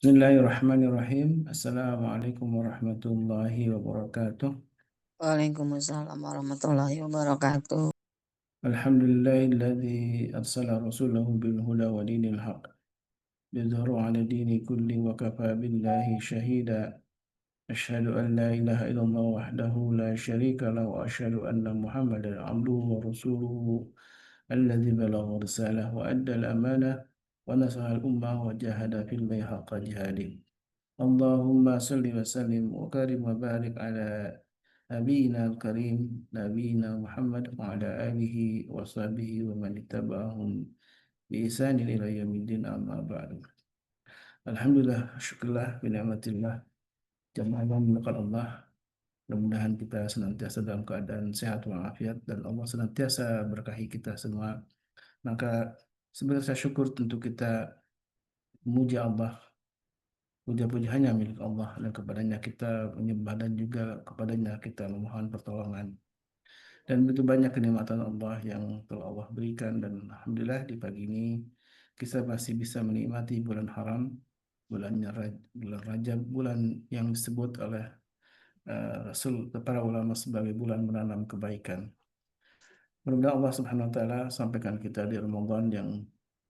Bismillahirrahmanirrahim. Assalamualaikum warahmatullahi wabarakatuh. Waalaikumsalam warahmatullahi wabarakatuh. Alhamdulillahilladzi arsala rasulahu bil huda wa dinil haq. Yudhhiru ala dini kulli wa kafa billahi shahida. Asyhadu an la ilaha illallah wahdahu la syarika lahu wa asyhadu anna Muhammadan abduhu wa rasuluhu alladzi balagha risalah wa adda al-amanah wa nasaha al-ummah wa jahada fillahi haqqa jihadih. Allahumma salli wa sallim wa karim wa barik ala nabiyina al-karim nabiyina Muhammad wa ala alihi wa sahbihi wa man ittaba'ahum bi ihsanin ila yaumiddin amma ba'du. Alhamdulillah, syukurlah bi ni'matillah jamaah yang dimuliakan Allah. Mudah-mudahan kita senantiasa dalam keadaan sehat walafiat dan Allah senantiasa berkahi kita semua. Maka sebagai rasa syukur tentu kita memuji Allah. Puja-puji hanya milik Allah dan kepadanya kita menyembah dan juga kepadanya kita memohon pertolongan. Dan begitu banyak kenikmatan Allah yang telah Allah berikan dan Alhamdulillah di pagi ini kita masih bisa menikmati bulan haram, bulan Rajab, bulan yang disebut oleh Rasul para ulama sebagai bulan menanam kebaikan. Mudah-mudahan Allah Subhanahu wa taala sampaikan kita di Ramadan yang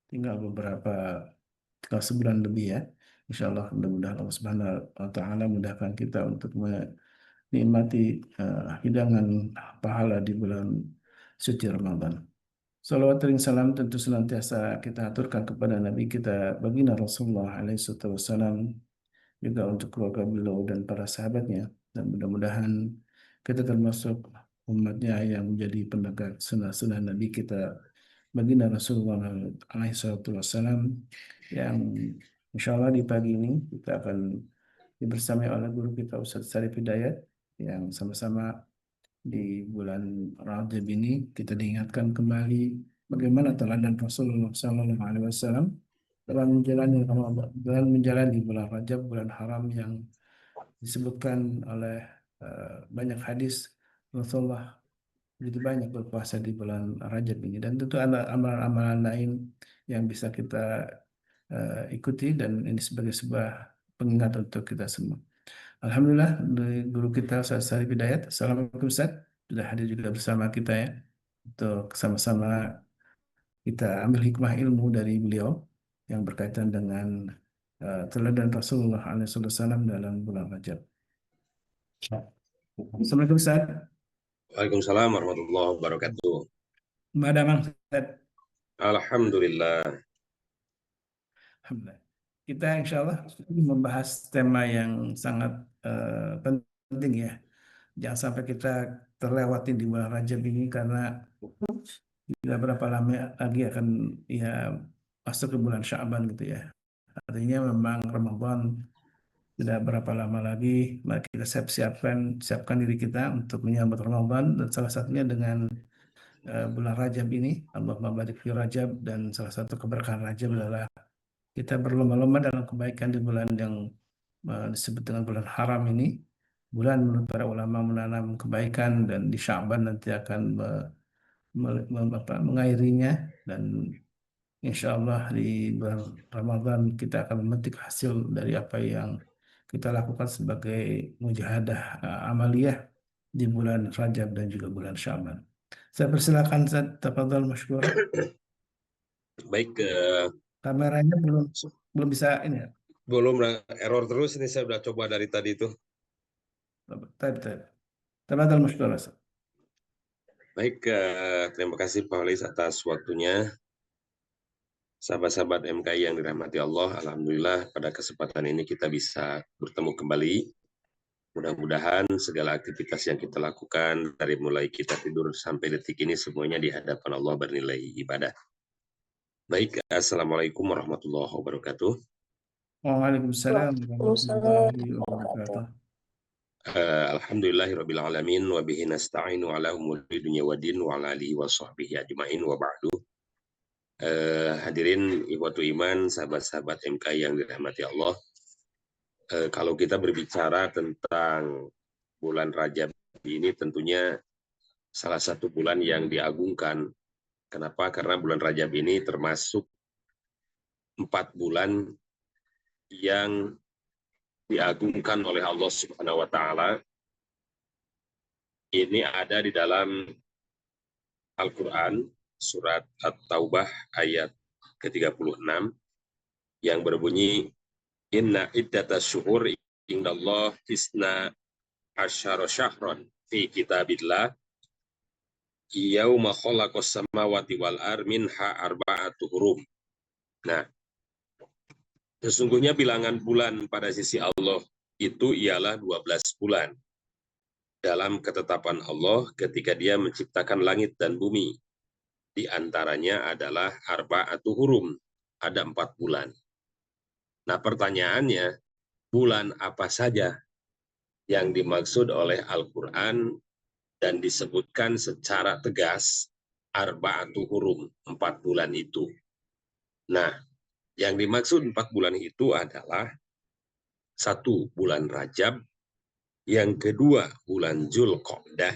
tinggal tinggal sebulan lebih ya. Insya Allah mudah-mudahan Allah Subhanahu wa taala mudahkan kita untuk menikmati hidangan pahala di bulan suci Ramadan. Salawat dan salam tentu senantiasa kita aturkan kepada Nabi kita baginda Rasulullah alaihi wasallam, juga untuk keluarga beliau dan para sahabatnya, dan mudah-mudahan kita termasuk umatnya yang menjadi penegak sunnah-sunnah Nabi kita baginda Rasulullah alaihi wasallam, yang insya Allah di pagi ini kita akan dibersamai oleh guru kita Ustadz Sarif Hidayat, yang sama-sama di bulan Rajab ini kita diingatkan kembali bagaimana teladan Rasulullah SAW dalam menjalani bulan Rajab, bulan haram yang disebutkan oleh banyak hadis Rasulullah begitu banyak berpuasa di bulan Rajab ini, dan tentu ada amalan-amalan lain yang bisa kita ikuti, dan ini sebagai sebuah pengingat untuk kita semua. Alhamdulillah, dari guru kita Ustaz Sarif Hidayat. Assalamualaikum Ustaz, sudah hadir juga bersama kita ya untuk sama-sama kita ambil hikmah ilmu dari beliau yang berkaitan dengan teladan Rasulullah SAW dalam bulan Rajab. Assalamualaikum Ustaz. Waalaikumsalam warahmatullahi wabarakatuh. Mbak Damang Ustaz. Alhamdulillah. Alhamdulillah. Kita insya Allah membahas tema yang sangat penting ya. Jangan sampai kita terlewatin di bulan Rajab ini, karena tidak berapa lama lagi akan ya masuk ke bulan Sya'ban gitu ya. Artinya memang Ramadan tidak berapa lama lagi. Mari kita siapkan diri kita untuk menyambut Ramadan, dan salah satunya dengan bulan Rajab ini. Allahumma barik fi Rajab, dan salah satu keberkahan Rajab adalah kita berlomba-lomba dalam kebaikan di bulan yang disebut dengan bulan haram ini. Bulan menurut para ulama menanam kebaikan, dan di Sya'ban nanti akan mengairinya, dan insya Allah di bulan Ramadan kita akan memetik hasil dari apa yang kita lakukan sebagai mujahadah amaliyah di bulan Rajab dan juga bulan Sya'ban. Saya persilakan Ustaz, tafadhal masykur. Baik, Kameranya belum bisa ini ya. belum error terus ini, saya udah coba dari tadi itu. Taib. Tafadhal masykur Ustaz. Baik, terima kasih Pak Walis atas waktunya. Sahabat-sahabat MKI yang dirahmati Allah, alhamdulillah pada kesempatan ini kita bisa bertemu kembali. Mudah-mudahan segala aktivitas yang kita lakukan dari mulai kita tidur sampai detik ini semuanya di hadapan Allah bernilai ibadah. Baik, assalamualaikum warahmatullahi wabarakatuh. Waalaikumsalam warahmatullahi wabarakatuh. Alhamdulillahirrabbilalamin wa bihi nasta'inu ala umuri dunya wa din wa ala alihi wa sahbihi ajma'in wa ba'du. Hadirin ikhwatu iman, sahabat-sahabat MKI yang dirahmati Allah. Kalau kita berbicara tentang bulan Rajab ini, tentunya salah satu bulan yang diagungkan. Kenapa? Karena bulan Rajab ini termasuk 4 bulan yang diagungkan oleh Allah Subhanahu wa taala ini ada di dalam Al-Qur'an surat At-Taubah ayat ke-36 yang berbunyi inna iddatas syuhur indallah isna asyara syahran fi kitabillah yauma khalaqas samawati wal ar minha arba'atu hurum. Nah, sesungguhnya bilangan bulan pada sisi Allah itu ialah 12 bulan dalam ketetapan Allah ketika Dia menciptakan langit dan bumi. Di antaranya adalah arba'atu hurum, ada 4 bulan. Nah, pertanyaannya, bulan apa saja yang dimaksud oleh Al-Qur'an dan disebutkan secara tegas arba'atu hurum, 4 bulan itu. Nah, yang dimaksud 4 bulan itu adalah 1 bulan Rajab, yang kedua bulan Dzulqa'dah,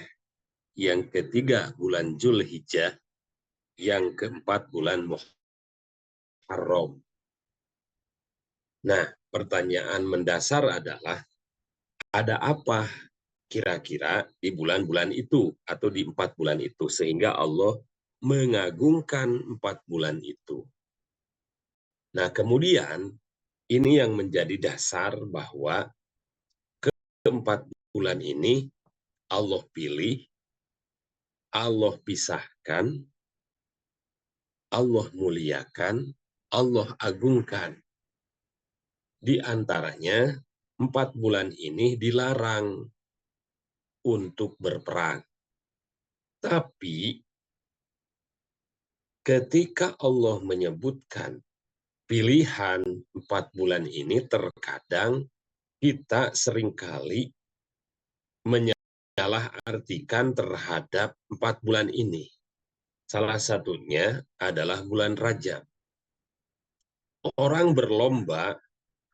yang ketiga bulan Dzulhijjah, yang keempat bulan Muharram. Nah, pertanyaan mendasar adalah ada apa kira-kira di bulan-bulan itu atau di 4 bulan itu sehingga Allah mengagungkan 4 bulan itu. Nah, kemudian ini yang menjadi dasar bahwa ke-4 bulan ini Allah pilih, Allah pisahkan, Allah muliakan, Allah agungkan. Di antaranya 4 bulan ini dilarang untuk berperang. Tapi ketika Allah menyebutkan pilihan 4 bulan ini, terkadang kita seringkali menyalahartikan terhadap 4 bulan ini. Salah satunya adalah bulan Rajab. Orang berlomba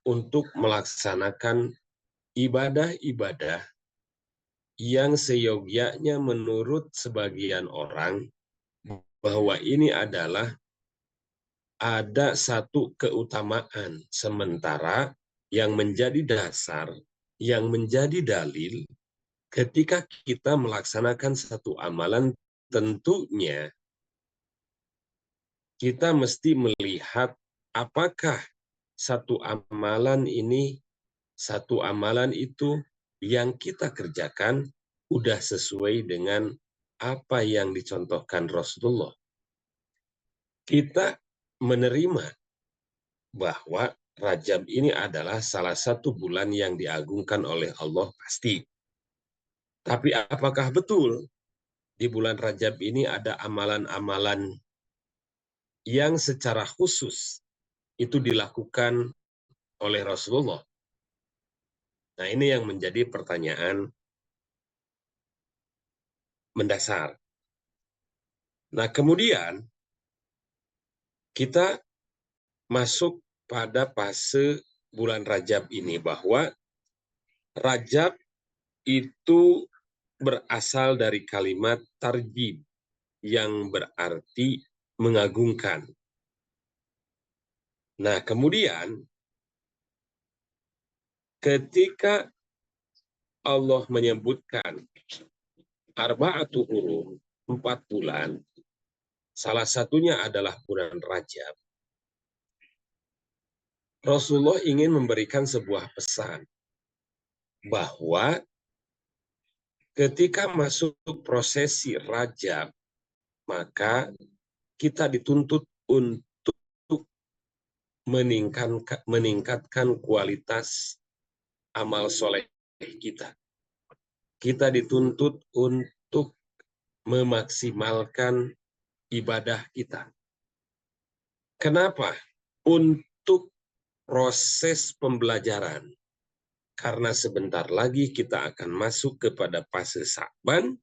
untuk melaksanakan ibadah-ibadah yang seyogyanya menurut sebagian orang bahwa ini adalah ada satu keutamaan, sementara yang menjadi dasar, yang menjadi dalil ketika kita melaksanakan satu amalan, tentunya kita mesti melihat apakah satu amalan ini, satu amalan itu yang kita kerjakan udah sesuai dengan apa yang dicontohkan Rasulullah. Kita menerima bahwa Rajab ini adalah salah satu bulan yang diagungkan oleh Allah pasti. Tapi apakah betul di bulan Rajab ini ada amalan-amalan yang secara khusus itu dilakukan oleh Rasulullah? Nah, ini yang menjadi pertanyaan mendasar. Nah, kemudian kita masuk pada fase bulan Rajab ini, bahwa Rajab itu berasal dari kalimat tarjib yang berarti mengagungkan. Nah, kemudian ketika Allah menyebutkan arba'atu hurum, 4 bulan, salah satunya adalah bulan Rajab, Rasulullah ingin memberikan sebuah pesan bahwa ketika masuk prosesi Rajab, maka kita dituntut untuk meningkatkan kualitas amal soleh kita. Kita dituntut untuk memaksimalkan ibadah kita. Kenapa? Untuk proses pembelajaran. Karena sebentar lagi kita akan masuk kepada fase Sya'ban,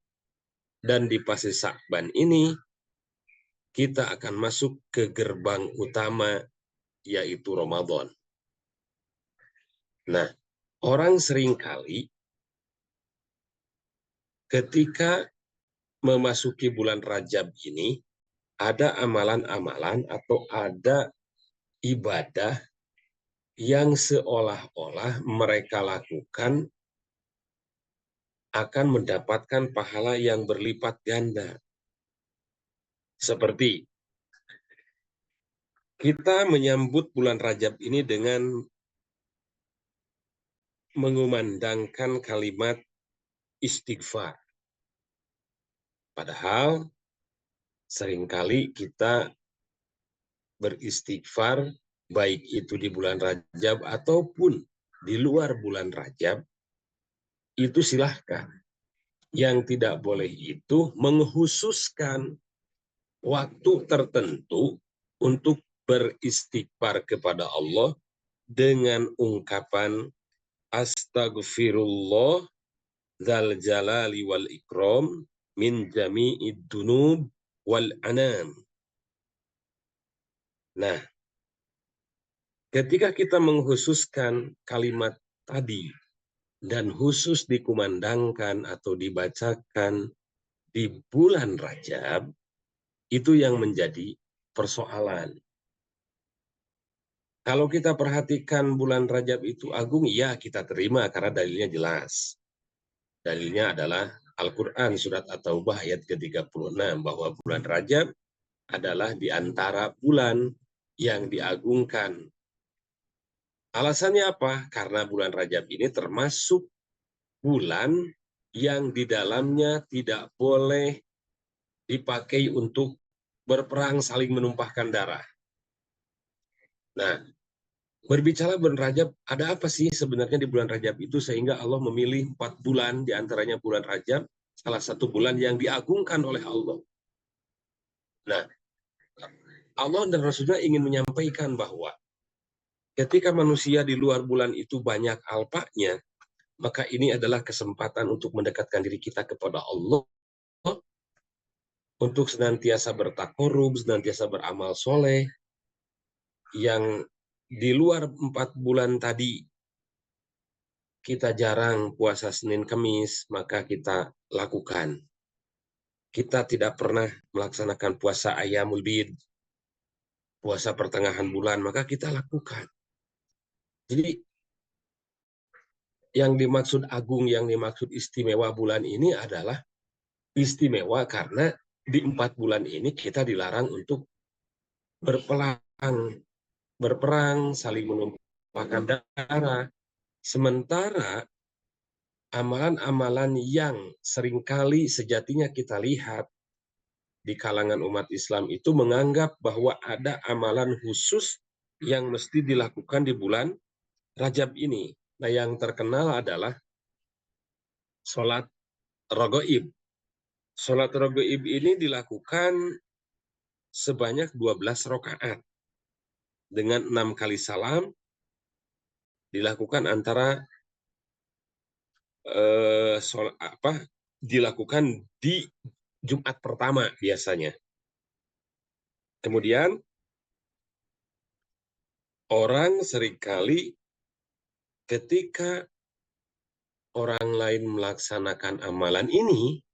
dan di fase Sya'ban ini kita akan masuk ke gerbang utama, yaitu Ramadan. Nah, orang seringkali ketika memasuki bulan Rajab ini, ada amalan-amalan atau ada ibadah yang seolah-olah mereka lakukan akan mendapatkan pahala yang berlipat ganda. Seperti kita menyambut bulan Rajab ini dengan mengumandangkan kalimat istighfar. Padahal seringkali kita beristighfar, baik itu di bulan Rajab ataupun di luar bulan Rajab, itu silahkan. Yang tidak boleh itu menghususkan waktu tertentu untuk beristighfar kepada Allah dengan ungkapan Astagfirullah dzal jalali wal ikram min jami'id dunub wal anam. Nah, ketika kita menghususkan kalimat tadi dan khusus dikumandangkan atau dibacakan di bulan Rajab, itu yang menjadi persoalan. Kalau kita perhatikan bulan Rajab itu agung, ya kita terima karena dalilnya jelas. Dalilnya adalah Al-Quran surat At-Taubah ayat ke-36 bahwa bulan Rajab adalah di antara bulan yang diagungkan. Alasannya apa? Karena bulan Rajab ini termasuk bulan yang di dalamnya tidak boleh dipakai untuk berperang saling menumpahkan darah. Nah, berbicara bulan Rajab, ada apa sih sebenarnya di bulan Rajab itu sehingga Allah memilih 4 bulan, di antaranya bulan Rajab, salah satu bulan yang diagungkan oleh Allah. Nah, Allah dan Rasulullah ingin menyampaikan bahwa ketika manusia di luar bulan itu banyak alpanya, maka ini adalah kesempatan untuk mendekatkan diri kita kepada Allah, untuk senantiasa bertakorub, senantiasa beramal soleh, yang di luar 4 bulan tadi kita jarang puasa Senin Kamis, maka kita lakukan. Kita tidak pernah melaksanakan puasa Ayyamul Bid, puasa pertengahan bulan, maka kita lakukan. Jadi yang dimaksud agung, yang dimaksud istimewa bulan ini adalah istimewa karena di 4 bulan ini kita dilarang untuk berperang, saling menumpahkan darah. Sementara amalan-amalan yang seringkali sejatinya kita lihat di kalangan umat Islam itu menganggap bahwa ada amalan khusus yang mesti dilakukan di bulan Rajab ini. Nah, yang terkenal adalah sholat rogoib. Sholat rogoib ini dilakukan sebanyak 12 rakaat dengan 6 kali salam, dilakukan antara dilakukan di Jumat pertama biasanya. Kemudian orang seringkali ketika orang lain melaksanakan amalan ini,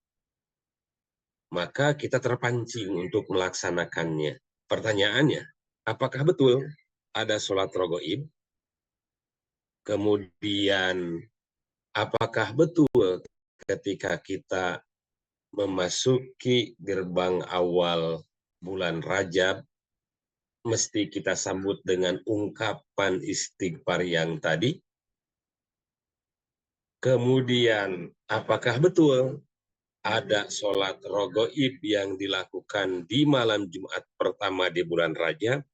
maka kita terpancing untuk melaksanakannya. Pertanyaannya, apakah betul ada sholat rogoib? Kemudian, apakah betul ketika kita memasuki gerbang awal bulan Rajab, mesti kita sambut dengan ungkapan istighfar yang tadi? Kemudian, apakah betul ada sholat rogoib yang dilakukan di malam Jumat pertama di bulan Rajab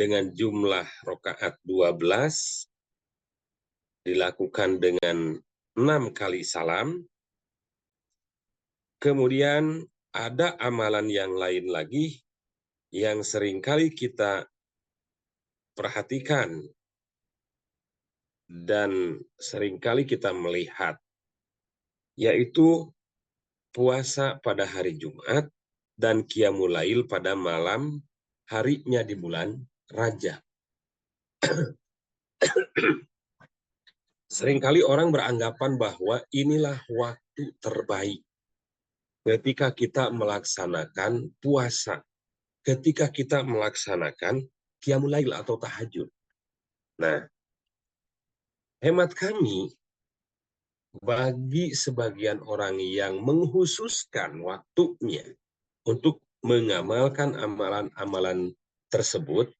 dengan jumlah rakaat 12, dilakukan dengan 6 kali salam. Kemudian ada amalan yang lain lagi yang seringkali kita perhatikan dan seringkali kita melihat, yaitu puasa pada hari Jumat dan qiyamul lail pada malam harinya di bulan Rajab. Seringkali orang beranggapan bahwa inilah waktu terbaik ketika kita melaksanakan puasa, ketika kita melaksanakan qiyamul lail atau tahajud. Nah, hemat kami, bagi sebagian orang yang menghususkan waktunya untuk mengamalkan amalan-amalan tersebut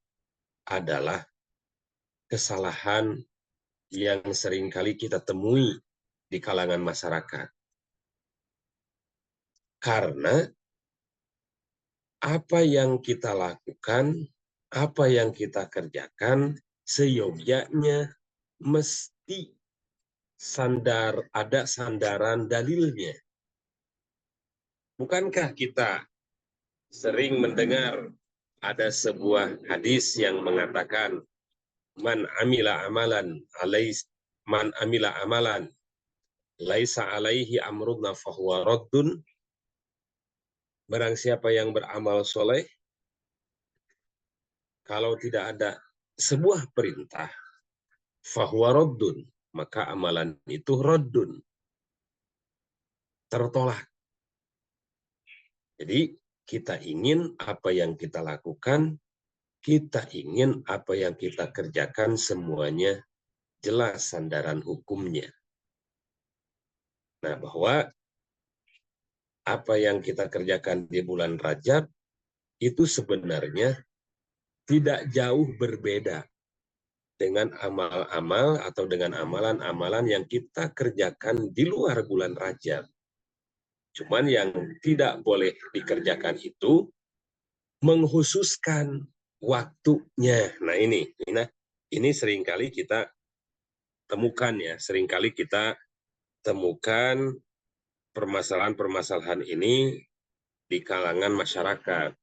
adalah kesalahan yang seringkali kita temui di kalangan masyarakat. Karena apa yang kita lakukan, apa yang kita kerjakan, seyogyanya mesti ada sandaran dalilnya. Bukankah kita sering mendengar ada sebuah hadis yang mengatakan man amila amalan laisa alaihi amruna fahuwa raddun. Barang siapa yang beramal soleh, kalau tidak ada sebuah perintah, fahuwa raddun, maka amalan itu raddun, tertolak. Jadi kita ingin apa yang kita lakukan, kita ingin apa yang kita kerjakan semuanya jelas sandaran hukumnya. Nah, bahwa apa yang kita kerjakan di bulan Rajab itu sebenarnya tidak jauh berbeda dengan amal-amal atau dengan amalan-amalan yang kita kerjakan di luar bulan Rajab. Cuman yang tidak boleh dikerjakan itu menghususkan waktunya. Nah ini seringkali kita temukan ya, seringkali kita temukan permasalahan-permasalahan ini di kalangan masyarakat.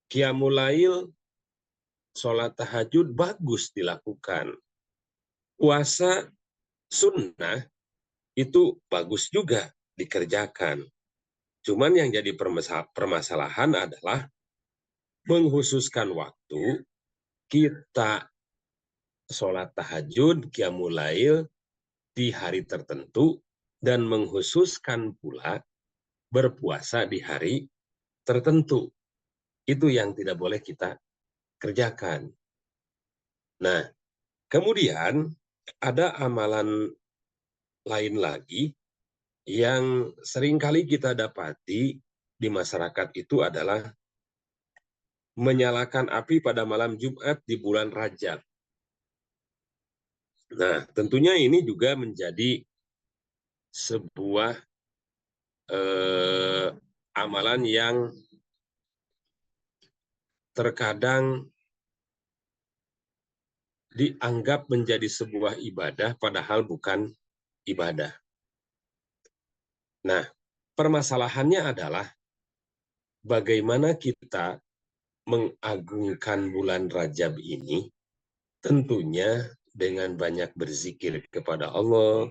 Qiyamul Lail, sholat tahajud bagus dilakukan. Puasa sunnah itu bagus juga dikerjakan. Cuman yang jadi permasalahan adalah menghususkan waktu kita sholat tahajud, qiyamul lail di hari tertentu, dan menghususkan pula berpuasa di hari tertentu. Itu yang tidak boleh kita kerjakan. Nah, kemudian ada amalan lain lagi yang seringkali kita dapati di masyarakat itu adalah menyalakan api pada malam Jumat di bulan Rajab. Nah, tentunya ini juga menjadi sebuah amalan yang terkadang dianggap menjadi sebuah ibadah, padahal bukan ibadah. Nah, permasalahannya adalah bagaimana kita mengagungkan bulan Rajab ini, tentunya dengan banyak berzikir kepada Allah,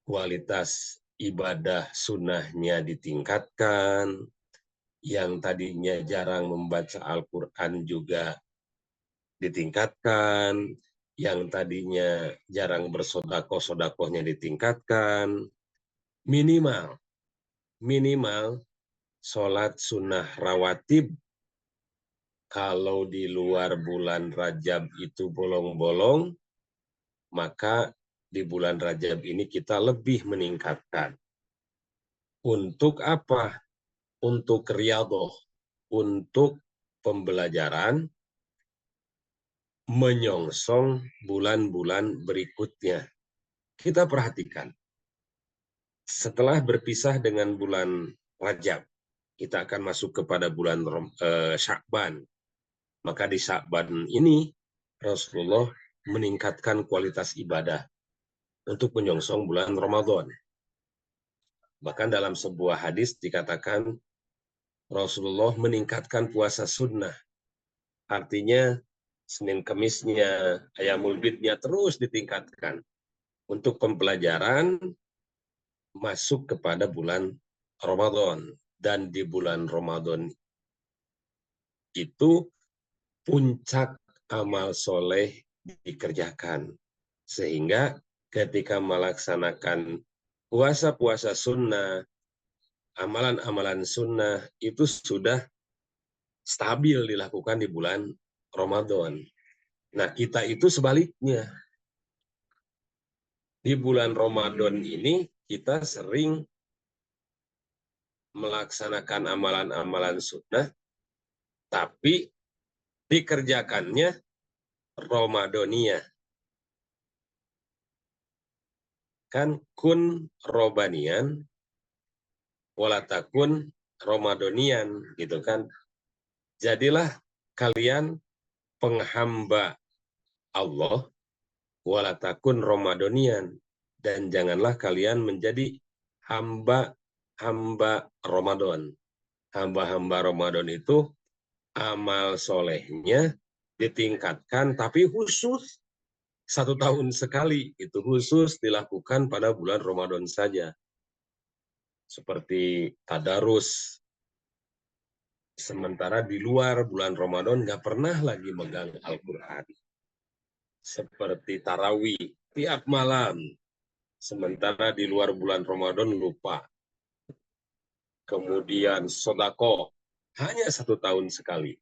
kualitas ibadah sunnahnya ditingkatkan, yang tadinya jarang membaca Al-Quran juga ditingkatkan, yang tadinya jarang bersodakoh-sodakohnya ditingkatkan, minimal sholat sunnah rawatib. Kalau di luar bulan Rajab itu bolong-bolong, maka di bulan Rajab ini kita lebih meningkatkan. Untuk apa? Untuk riyadhah, untuk pembelajaran menyongsong bulan-bulan berikutnya. Kita perhatikan, setelah berpisah dengan bulan Rajab, kita akan masuk kepada bulan Sya'ban. Maka di Sya'ban ini Rasulullah meningkatkan kualitas ibadah untuk menyongsong bulan Ramadan. Bahkan dalam sebuah hadis dikatakan Rasulullah meningkatkan puasa sunnah. Artinya Senin Kemisnya, Ayamul Bidnya terus ditingkatkan untuk pembelajaran masuk kepada bulan Ramadan. Dan di bulan Ramadan itu puncak amal soleh dikerjakan. Sehingga ketika melaksanakan puasa-puasa sunnah, amalan-amalan sunnah itu sudah stabil dilakukan di bulan Ramadan. Nah, kita itu sebaliknya. Di bulan Ramadan ini kita sering melaksanakan amalan-amalan sunnah, tapi dikerjakannya Ramadania. Kan kun robanian, walatakun Ramadanian, gitu kan. Jadilah kalian penghamba Allah, walatakun Ramadanian, dan janganlah kalian menjadi hamba-hamba Ramadan. Hamba-hamba Ramadan itu amal solehnya ditingkatkan, tapi khusus 1 tahun sekali. Itu khusus dilakukan pada bulan Ramadan saja. Seperti tadarus. Sementara di luar bulan Ramadan nggak pernah lagi megang Al-Quran. Seperti tarawih tiap malam. Sementara di luar bulan Ramadan lupa. Kemudian sodako hanya 1 tahun sekali.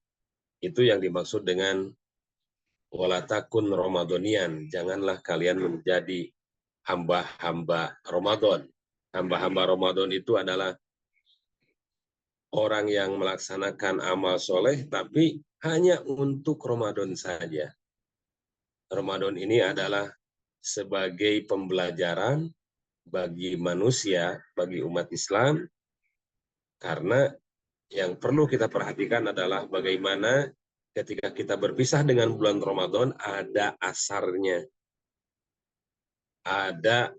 Itu yang dimaksud dengan walatakun Ramadanian. Janganlah kalian menjadi hamba-hamba Ramadan. Hamba-hamba Ramadan itu adalah orang yang melaksanakan amal soleh, tapi hanya untuk Ramadan saja. Ramadan ini adalah sebagai pembelajaran bagi manusia, bagi umat Islam, karena yang perlu kita perhatikan adalah bagaimana ketika kita berpisah dengan bulan Ramadan, ada asarnya, ada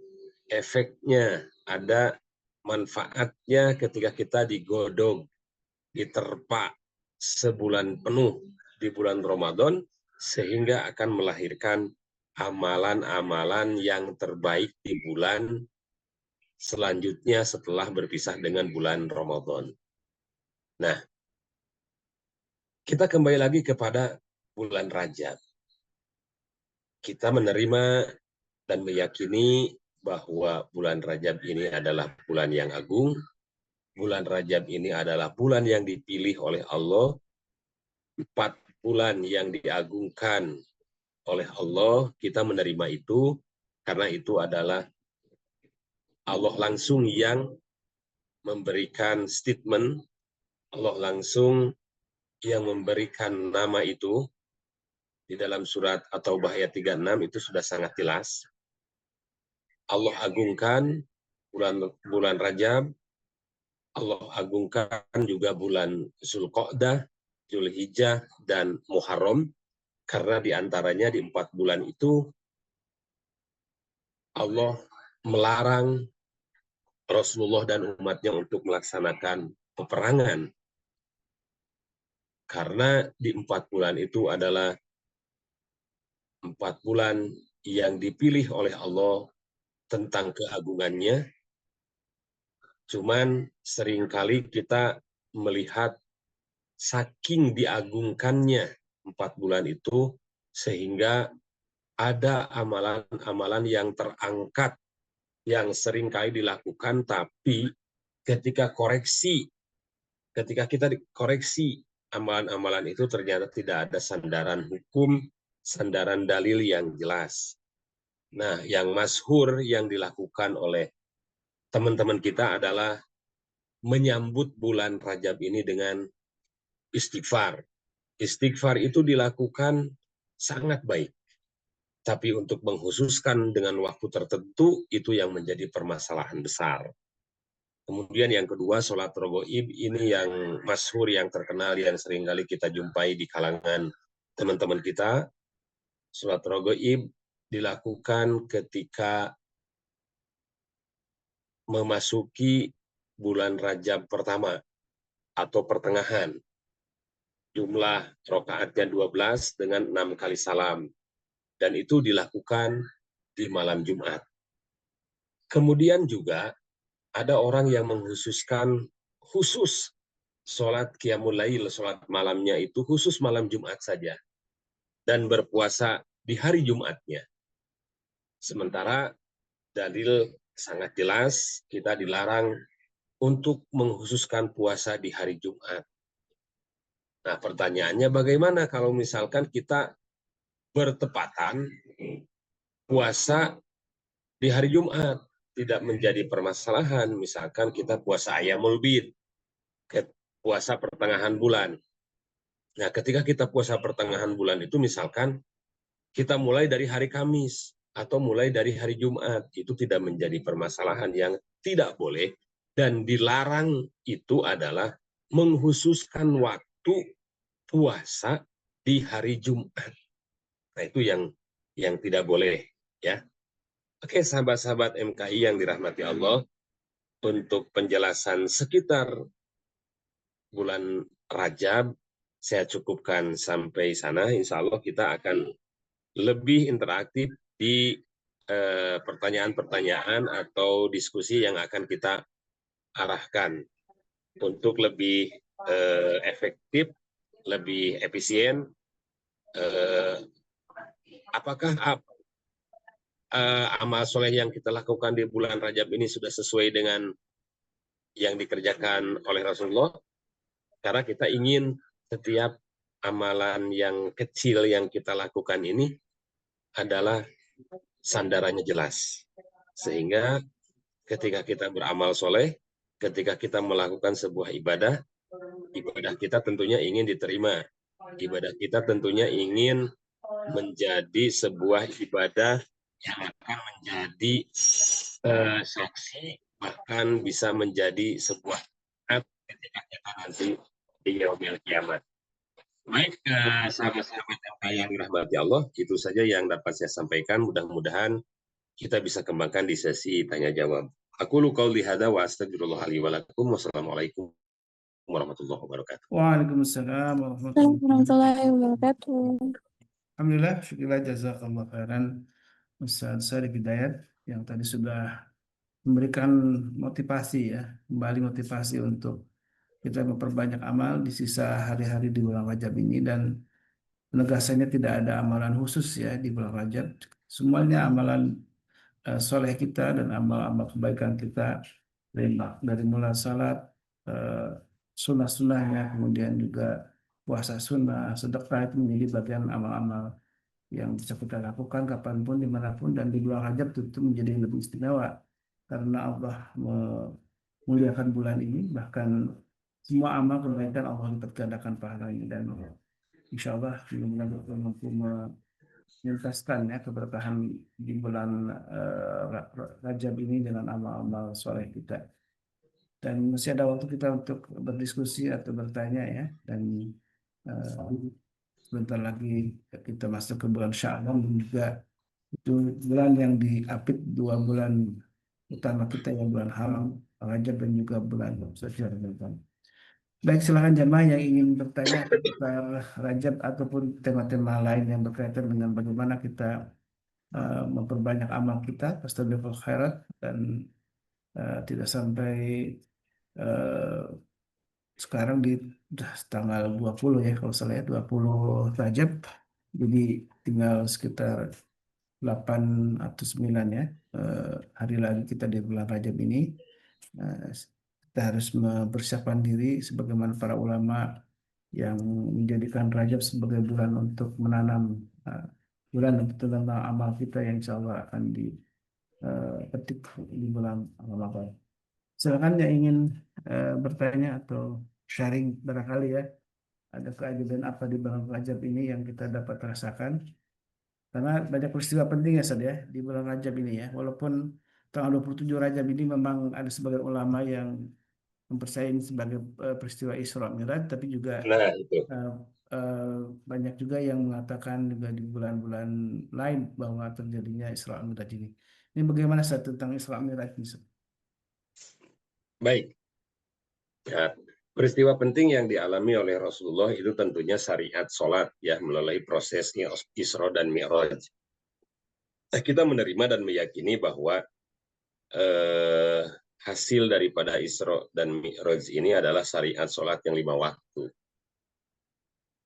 efeknya, ada manfaatnya ketika kita digodok, diterpa sebulan penuh di bulan Ramadan, sehingga akan melahirkan amalan-amalan yang terbaik di bulan selanjutnya setelah berpisah dengan bulan Ramadan. Nah, kita kembali lagi kepada bulan Rajab. Kita menerima dan meyakini bahwa bulan Rajab ini adalah bulan yang agung. Bulan Rajab ini adalah bulan yang dipilih oleh Allah. 4 bulan yang diagungkan oleh Allah, kita menerima itu karena itu adalah Allah langsung yang memberikan statement, Allah langsung yang memberikan nama itu. Di dalam surat At-Taubah ayat 36 itu sudah sangat jelas. Allah agungkan bulan Rajab, Allah agungkan juga bulan Zulqa'dah, Zulhijjah, dan Muharram, karena diantaranya di 4 bulan itu Allah melarang Rasulullah dan umatnya untuk melaksanakan peperangan. Karena di 4 bulan itu adalah 4 bulan yang dipilih oleh Allah tentang keagungannya. Cuman seringkali kita melihat saking diagungkannya 4 bulan itu, sehingga ada amalan-amalan yang terangkat yang seringkali dilakukan, tapi ketika kita dikoreksi amalan-amalan itu ternyata tidak ada sandaran hukum, sandaran dalil yang jelas. Nah, yang masyhur yang dilakukan oleh teman-teman kita adalah menyambut bulan Rajab ini dengan istighfar. Istighfar itu dilakukan sangat baik. Tapi untuk mengkhususkan dengan waktu tertentu, itu yang menjadi permasalahan besar. Kemudian yang kedua, sholat rogoib ini yang masyhur, yang terkenal, yang seringkali kita jumpai di kalangan teman-teman kita. Sholat rogoib dilakukan ketika memasuki bulan Rajab pertama atau pertengahan. Jumlah rakaatnya 12 dengan 6 kali salam. Dan itu dilakukan di malam Jumat. Kemudian juga ada orang yang mengkhususkan khusus sholat qiyamul lail, sholat malamnya itu khusus malam Jumat saja. Dan berpuasa di hari Jumatnya. Sementara dalil sangat jelas, kita dilarang untuk mengkhususkan puasa di hari Jumat. Nah, pertanyaannya bagaimana kalau misalkan kita bertepatan puasa di hari Jumat, tidak menjadi permasalahan. Misalkan kita puasa Ayyamul Bid, puasa pertengahan bulan. Nah, ketika kita puasa pertengahan bulan itu misalkan kita mulai dari hari Kamis atau mulai dari hari Jumat, itu tidak menjadi permasalahan. Yang tidak boleh dan dilarang itu adalah menghususkan waktu puasa di hari Jumat. Nah, itu yang tidak boleh, ya. Oke, sahabat-sahabat MKI yang dirahmati Allah, untuk penjelasan sekitar bulan Rajab, saya cukupkan sampai sana. Insya Allah kita akan lebih interaktif di pertanyaan-pertanyaan atau diskusi yang akan kita arahkan untuk lebih efektif, lebih efisien. Apakah amal soleh yang kita lakukan di bulan Rajab ini sudah sesuai dengan yang dikerjakan oleh Rasulullah? Karena kita ingin setiap amalan yang kecil yang kita lakukan ini adalah sandarannya jelas. Sehingga ketika kita beramal soleh, ketika kita melakukan sebuah ibadah, ibadah kita tentunya ingin diterima. Ibadah kita tentunya ingin menjadi sebuah ibadah yang akan menjadi saksi, bahkan bisa menjadi sebuah ketika kita nanti di yaumil kiamat. Baik, sahabat-sahabat yang dirahmati Allah, itu saja yang dapat saya sampaikan. Mudah-mudahan kita bisa kembangkan di sesi tanya jawab. Aku qauli hadza wa astaghfirullah li wa lakum. Wassalamualaikum warahmatullahi wabarakatuh. Waalaikumsalam warahmatullahi Warahmatullahi wabarakatuh. Alhamdulillah, syukurlah jazakallah khairan Ustaz Syarif Hidayat yang tadi sudah memberikan motivasi ya, kembali motivasi untuk kita memperbanyak amal di sisa hari-hari di bulan Rajab ini, dan penegasannya tidak ada amalan khusus ya di bulan Rajab. Semuanya amalan soleh kita dan amal-amal kebaikan kita dari mulai salat, sunnah-sunnahnya, kemudian juga puasa sunnah, sedekah itu menjadi bagian amal-amal yang bisa kita lakukan kapanpun, dimanapun, dan di bulan Rajab tentu menjadi lebih istimewa karena Allah memuliakan bulan ini. Bahkan semua amal kebaikan Allah lipat gandakan pahalanya, dan insya Allah mudah-mudahan kita mampu menuntaskan ya keberkahan di bulan Rajab ini dengan amal-amal soleh kita. Dan masih ada waktu kita untuk berdiskusi atau bertanya ya, dan sebentar lagi kita masuk ke bulan Sya'ban, dan juga itu bulan yang diapit dua bulan utama kita, yang bulan haram Rajab dan juga bulan Zulhijjah. Baik, silakan jamaah yang ingin bertanya seputar Rajab ataupun tema-tema lain yang berkaitan dengan bagaimana kita memperbanyak amal kita, fastabiqul khairat, dan tidak sampai eh, sekarang di tanggal 20 ya kalau saya 20 Rajab, jadi tinggal sekitar 8 atau 9 ya hari lagi kita di bulan Rajab ini. Eh, Kita harus mempersiapkan diri sebagaimana para ulama yang menjadikan Rajab sebagai bulan untuk menanam bulan tentang amal kita yang insya Allah akan dipetik di bulan Ramadan. Silakan yang ingin bertanya atau sharing barangkali ya, ada keajaiban apa di bulan Rajab ini yang kita dapat rasakan. Karena banyak peristiwa penting ya Sad ya di bulan Rajab ini ya. Walaupun tanggal 27 Rajab ini memang ada sebagian ulama yang mempercayai ini sebagai peristiwa Isra Mi'raj, tapi juga Nah, itu. eh, eh, banyak juga yang mengatakan juga di bulan-bulan lain bahwa terjadinya Isra Mi'raj ini. Ini bagaimana Sad tentang Isra Mi'raj ini? Sad? Baik. Ya, peristiwa penting yang dialami oleh Rasulullah itu tentunya syariat sholat ya, melalui prosesnya Isra dan Mi'raj. Nah, kita menerima dan meyakini bahwa hasil daripada Isra dan Mi'raj ini adalah syariat sholat yang 5 waktu.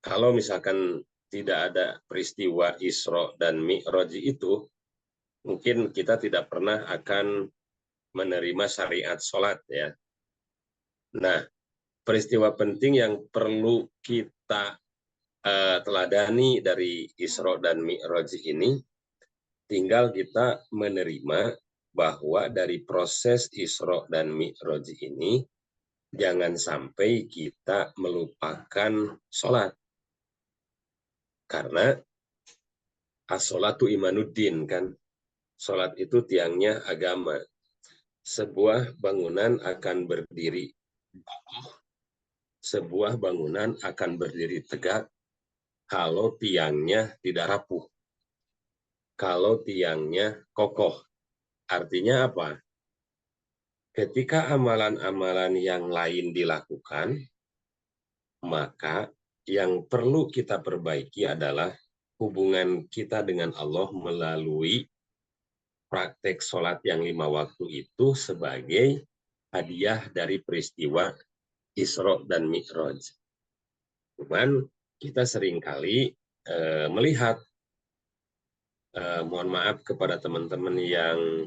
Kalau misalkan tidak ada peristiwa Isra dan Mi'raj itu, mungkin kita tidak pernah akan menerima syariat sholat ya. Nah, peristiwa penting yang perlu kita teladani dari Isra dan Mi'raj ini, tinggal kita menerima bahwa dari proses Isra dan Mi'raj ini, jangan sampai kita melupakan sholat. Karena as-sholatu imanuddin, kan. Sholat itu tiangnya agama. Sebuah bangunan akan berdiri kokoh, sebuah bangunan akan berdiri tegak kalau tiangnya tidak rapuh, kalau tiangnya kokoh. Artinya apa? Ketika amalan-amalan yang lain dilakukan, maka yang perlu kita perbaiki adalah hubungan kita dengan Allah melalui praktek sholat yang 5 waktu itu sebagai hadiah dari peristiwa Isra dan Mi'raj. Cuman kita seringkali melihat, mohon maaf kepada teman-teman yang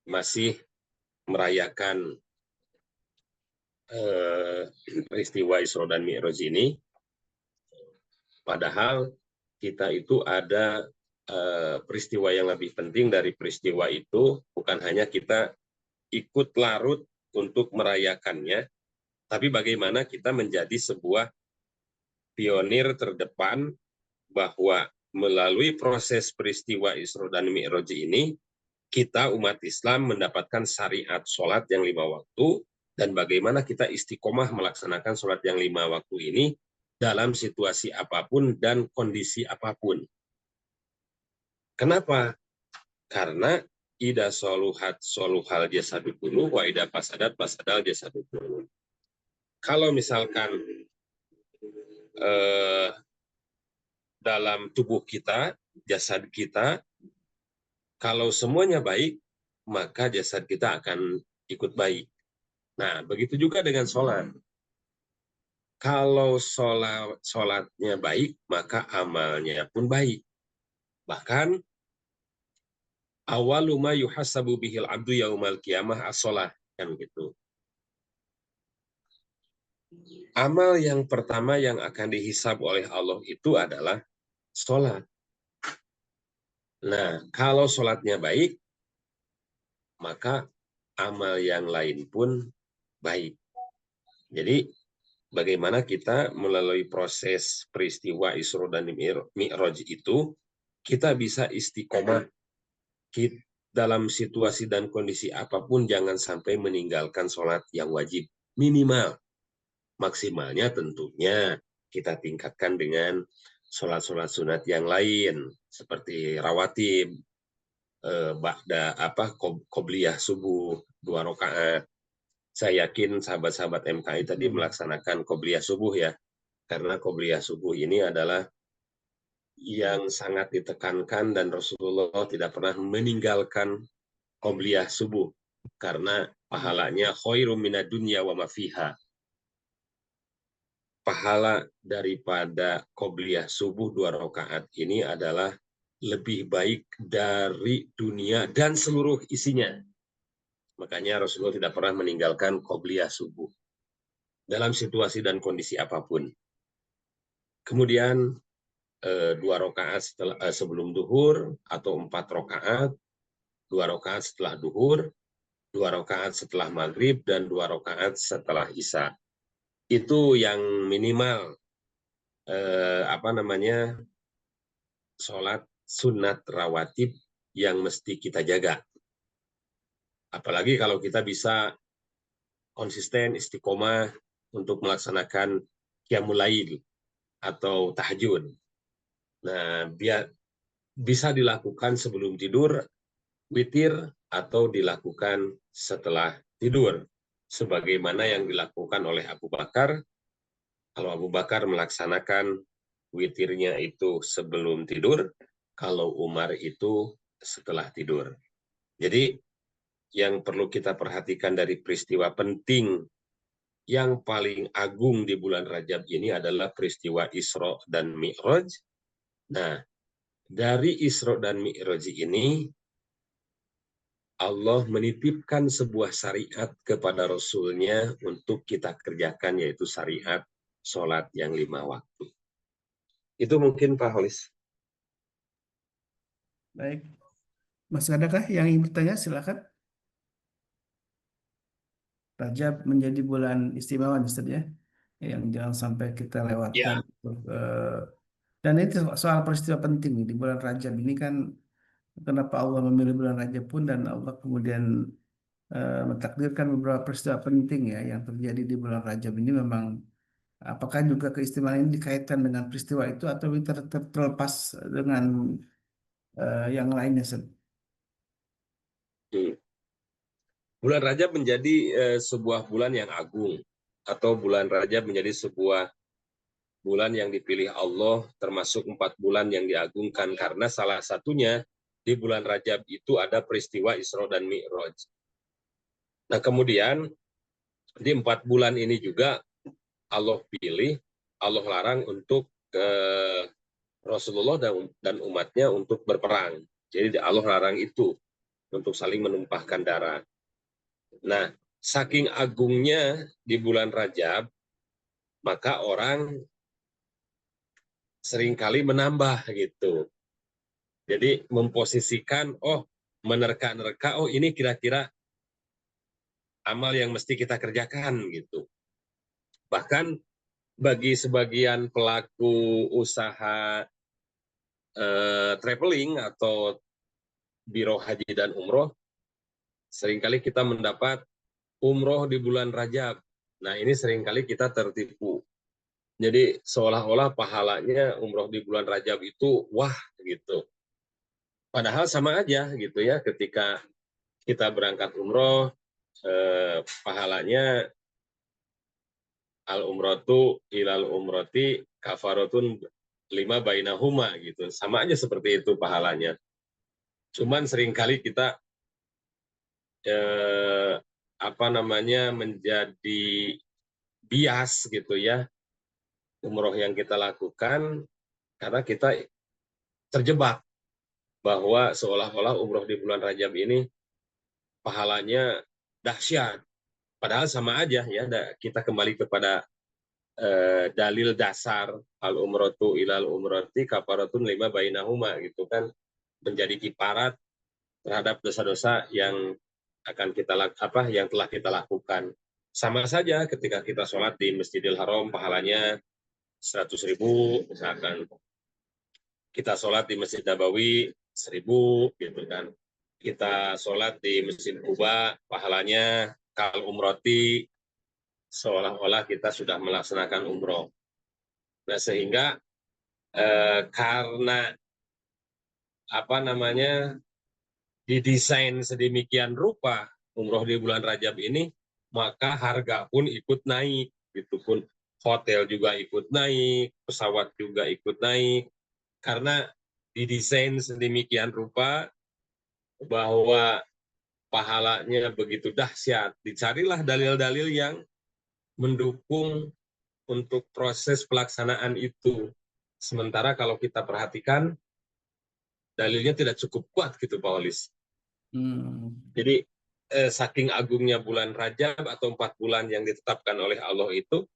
masih merayakan peristiwa Isra dan Mi'raj ini, padahal kita itu ada peristiwa yang lebih penting dari peristiwa itu, bukan hanya kita ikut larut untuk merayakannya, tapi bagaimana kita menjadi sebuah pionir terdepan bahwa melalui proses peristiwa Isra dan Mi'raj ini, kita umat Islam mendapatkan syariat sholat yang 5 waktu, dan bagaimana kita istiqomah melaksanakan sholat yang 5 waktu ini dalam situasi apapun dan kondisi apapun. Kenapa? Karena ida soluhat soluhal jasadu kullu wa ida fasadat fasadal jasadu kullu. Kalau misalkan dalam tubuh kita, jasad kita, kalau semuanya baik, maka jasad kita akan ikut baik. Nah, begitu juga dengan sholat. Kalau sholatnya baik, maka amalnya pun baik. Bahkan, awalu ma yuhasabu bihil abdu yaumal qiyamah as-sholah, kan gitu. Amal yang pertama yang akan dihisab oleh Allah itu adalah sholat. Nah, kalau sholatnya baik, maka amal yang lain pun baik. Jadi, bagaimana kita melalui proses peristiwa Isra dan Mi'raj itu, kita bisa istiqomah dalam situasi dan kondisi apapun, jangan sampai meninggalkan sholat yang wajib. Minimal. Maksimalnya tentunya kita tingkatkan dengan sholat-sholat sunat yang lain, seperti rawatib, qobliyah subuh 2 rakaat. Saya yakin sahabat-sahabat MKI tadi melaksanakan qobliyah subuh ya, karena qobliyah subuh ini adalah yang sangat ditekankan dan Rasulullah tidak pernah meninggalkan qobliyah subuh karena pahalanya khairum minad dunya wa ma fiha. Pahala daripada qobliyah subuh 2 rakaat ini adalah lebih baik dari dunia dan seluruh isinya. Makanya Rasulullah tidak pernah meninggalkan qobliyah subuh dalam situasi dan kondisi apapun. Kemudian 2 rakaat sebelum duhur atau 4 rakaat, 2 rakaat setelah duhur, 2 rakaat setelah maghrib, dan 2 rakaat setelah isya. Itu yang minimal sholat sunat rawatib yang mesti kita jaga. Apalagi kalau kita bisa konsisten istiqomah untuk melaksanakan qiyamul lail atau tahajud. Nah, biar bisa dilakukan sebelum tidur, witir, atau dilakukan setelah tidur. Sebagaimana yang dilakukan oleh Abu Bakar. Kalau Abu Bakar melaksanakan witirnya itu sebelum tidur, kalau Umar itu setelah tidur. Jadi, yang perlu kita perhatikan dari peristiwa penting yang paling agung di bulan Rajab ini adalah peristiwa Isra dan Mi'raj. Nah, dari Isra dan Mi'raj ini, Allah menitipkan sebuah syariat kepada Rasul-Nya untuk kita kerjakan, yaitu syariat sholat yang 5 waktu. Itu mungkin Pak Holis. Baik. Masih adakah yang ingin bertanya? Silakan. Rajab menjadi bulan istimewa Ustaz ya, yang jangan sampai kita lewatkan. Ya. Dan itu soal peristiwa penting nih, di bulan Rajab ini kan, kenapa Allah memilih bulan Rajab pun, dan Allah kemudian mentakdirkan beberapa peristiwa penting ya yang terjadi di bulan Rajab ini. Memang apakah juga keistimewaan ini dikaitkan dengan peristiwa itu, atau terlepas dengan yang lainnya Ustaz? Hmm. Bulan Rajab menjadi sebuah bulan yang agung, atau bulan Rajab menjadi sebuah bulan yang dipilih Allah, termasuk 4 bulan yang diagungkan, karena salah satunya di bulan Rajab itu ada peristiwa Isra dan Mi'raj. Nah kemudian di 4 bulan ini juga Allah pilih, Allah larang untuk Rasulullah dan umatnya untuk berperang. Jadi Allah larang itu untuk saling menumpahkan darah. Nah, saking agungnya di bulan Rajab, maka orang seringkali menambah gitu. Jadi memposisikan, menerka-nerka, ini kira-kira amal yang mesti kita kerjakan gitu. Bahkan bagi sebagian pelaku usaha traveling atau biro haji dan umroh, seringkali kita mendapat umroh di bulan Rajab. Nah ini seringkali kita tertipu. Jadi seolah-olah pahalanya umroh di bulan Rajab itu wah gitu. Padahal sama aja gitu ya, ketika kita berangkat umroh, pahalanya al umrotu ilal umroti kafaratun 5 bainahuma gitu. Sama aja seperti itu pahalanya. Cuman seringkali kita menjadi bias gitu ya, umroh yang kita lakukan, karena kita terjebak bahwa seolah-olah umroh di bulan Rajab ini pahalanya dahsyat. Padahal sama aja ya, kita kembali kepada dalil dasar al umrotu ilal umroti kafaratun 5 bainahuma gitu kan, menjadi kiparat terhadap dosa-dosa yang yang telah kita lakukan. Sama saja ketika kita sholat di Masjidil Haram, pahalanya 100.000 misalkan. Kita sholat di Masjid Nabawi 1.000 gitu kan. Kita sholat di Masjid Kuba, pahalanya kal umroti, seolah-olah kita sudah melaksanakan umroh. Nah sehingga karena didesain sedemikian rupa umroh di bulan Rajab ini, maka harga pun ikut naik, gitu pun hotel juga ikut naik, pesawat juga ikut naik, karena didesain sedemikian rupa bahwa pahalanya begitu dahsyat. Dicarilah dalil-dalil yang mendukung untuk proses pelaksanaan itu. Sementara kalau kita perhatikan, dalilnya tidak cukup kuat gitu Pak Olis. Jadi saking agungnya bulan Rajab atau 4 bulan yang ditetapkan oleh Allah itu,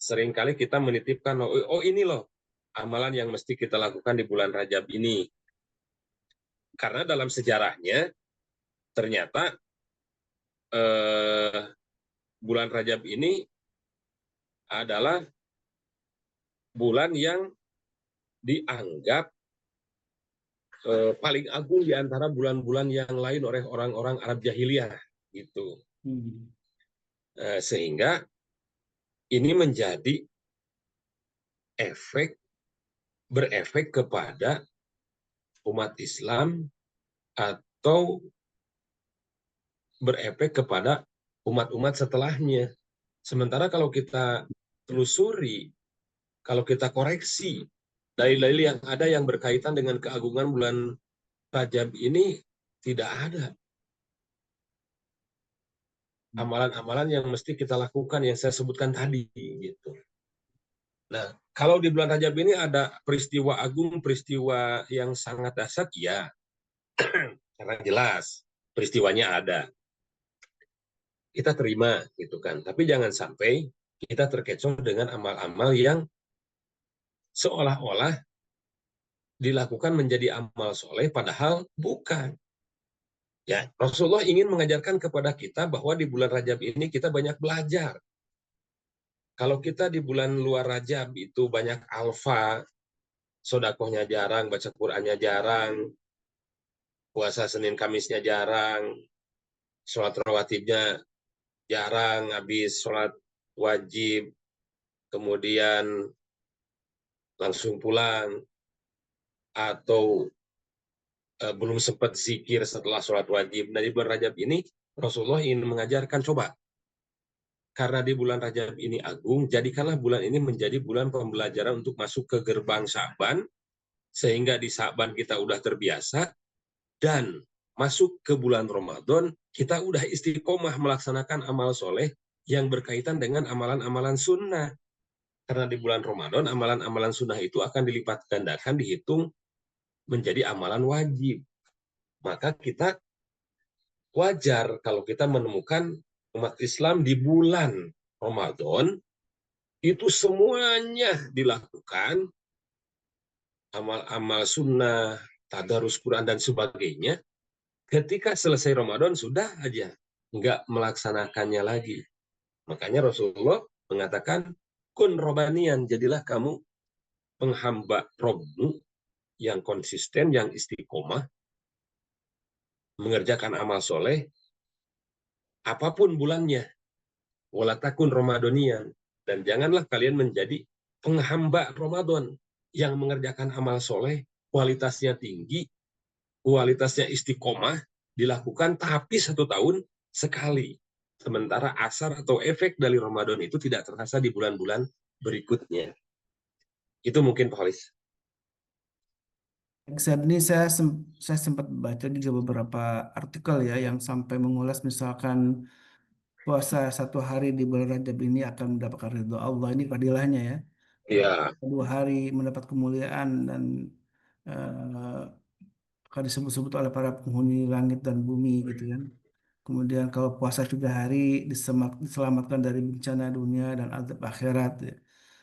seringkali kita menitipkan, ini loh amalan yang mesti kita lakukan di bulan Rajab ini. Karena dalam sejarahnya ternyata bulan Rajab ini adalah bulan yang dianggap paling agung di antara bulan-bulan yang lain oleh orang-orang Arab jahiliyah gitu. Sehingga ini menjadi berefek kepada umat Islam atau berefek kepada umat-umat setelahnya. Sementara kalau kita telusuri, kalau kita koreksi, dalil-dalil yang ada yang berkaitan dengan keagungan bulan Rajab ini tidak ada. Amalan-amalan yang mesti kita lakukan yang saya sebutkan tadi gitu. Nah, kalau di bulan Rajab ini ada peristiwa agung, peristiwa yang sangat dahsyat, ya, karena jelas peristiwanya ada. Kita terima gitu kan. Tapi jangan sampai kita terkecoh dengan amal-amal yang seolah-olah dilakukan menjadi amal soleh, padahal bukan. Ya, Rasulullah ingin mengajarkan kepada kita bahwa di bulan Rajab ini kita banyak belajar. Kalau kita di bulan luar Rajab itu banyak alfa, sodakohnya jarang, baca Qur'annya jarang, puasa Senin Kamisnya jarang, sholat rawatibnya jarang, habis sholat wajib, kemudian langsung pulang, atau belum sempat zikir setelah sholat wajib. Nah, di bulan Rajab ini, Rasulullah ingin mengajarkan, coba, karena di bulan Rajab ini agung, jadikanlah bulan ini menjadi bulan pembelajaran untuk masuk ke gerbang Sa'ban, sehingga di Sa'ban kita udah terbiasa, dan masuk ke bulan Ramadan, kita udah istiqomah melaksanakan amal soleh yang berkaitan dengan amalan-amalan sunnah. Karena di bulan Ramadan, amalan-amalan sunnah itu akan dilipat gandakan, dihitung menjadi amalan wajib. Maka kita wajar kalau kita menemukan umat Islam di bulan Ramadan, itu semuanya dilakukan, amal-amal sunnah, tadarus Quran, dan sebagainya. Ketika selesai Ramadan, sudah aja nggak melaksanakannya lagi. Makanya Rasulullah mengatakan, kun robanian, jadilah kamu penghamba Robmu yang konsisten, yang istiqomah, mengerjakan amal soleh, apapun bulannya, walatakun Ramadanian, dan janganlah kalian menjadi penghamba Ramadan yang mengerjakan amal soleh, kualitasnya tinggi, kualitasnya istiqomah, dilakukan tapi 1 tahun sekali. Sementara asar atau efek dari Ramadan itu tidak terasa di bulan-bulan berikutnya. Itu mungkin, Pak Halis. Saat ini saya sempat baca juga beberapa artikel ya yang sampai mengulas misalkan puasa 1 hari di bulan Rajab ini akan mendapatkan ridho Allah, ini fadilahnya ya. Eh, Iya, 2 hari mendapat kemuliaan dan akan disebut-sebut oleh para penghuni langit dan bumi gitu kan. Kemudian kalau puasa 3 hari diselamatkan dari bencana dunia dan azab akhirat ya.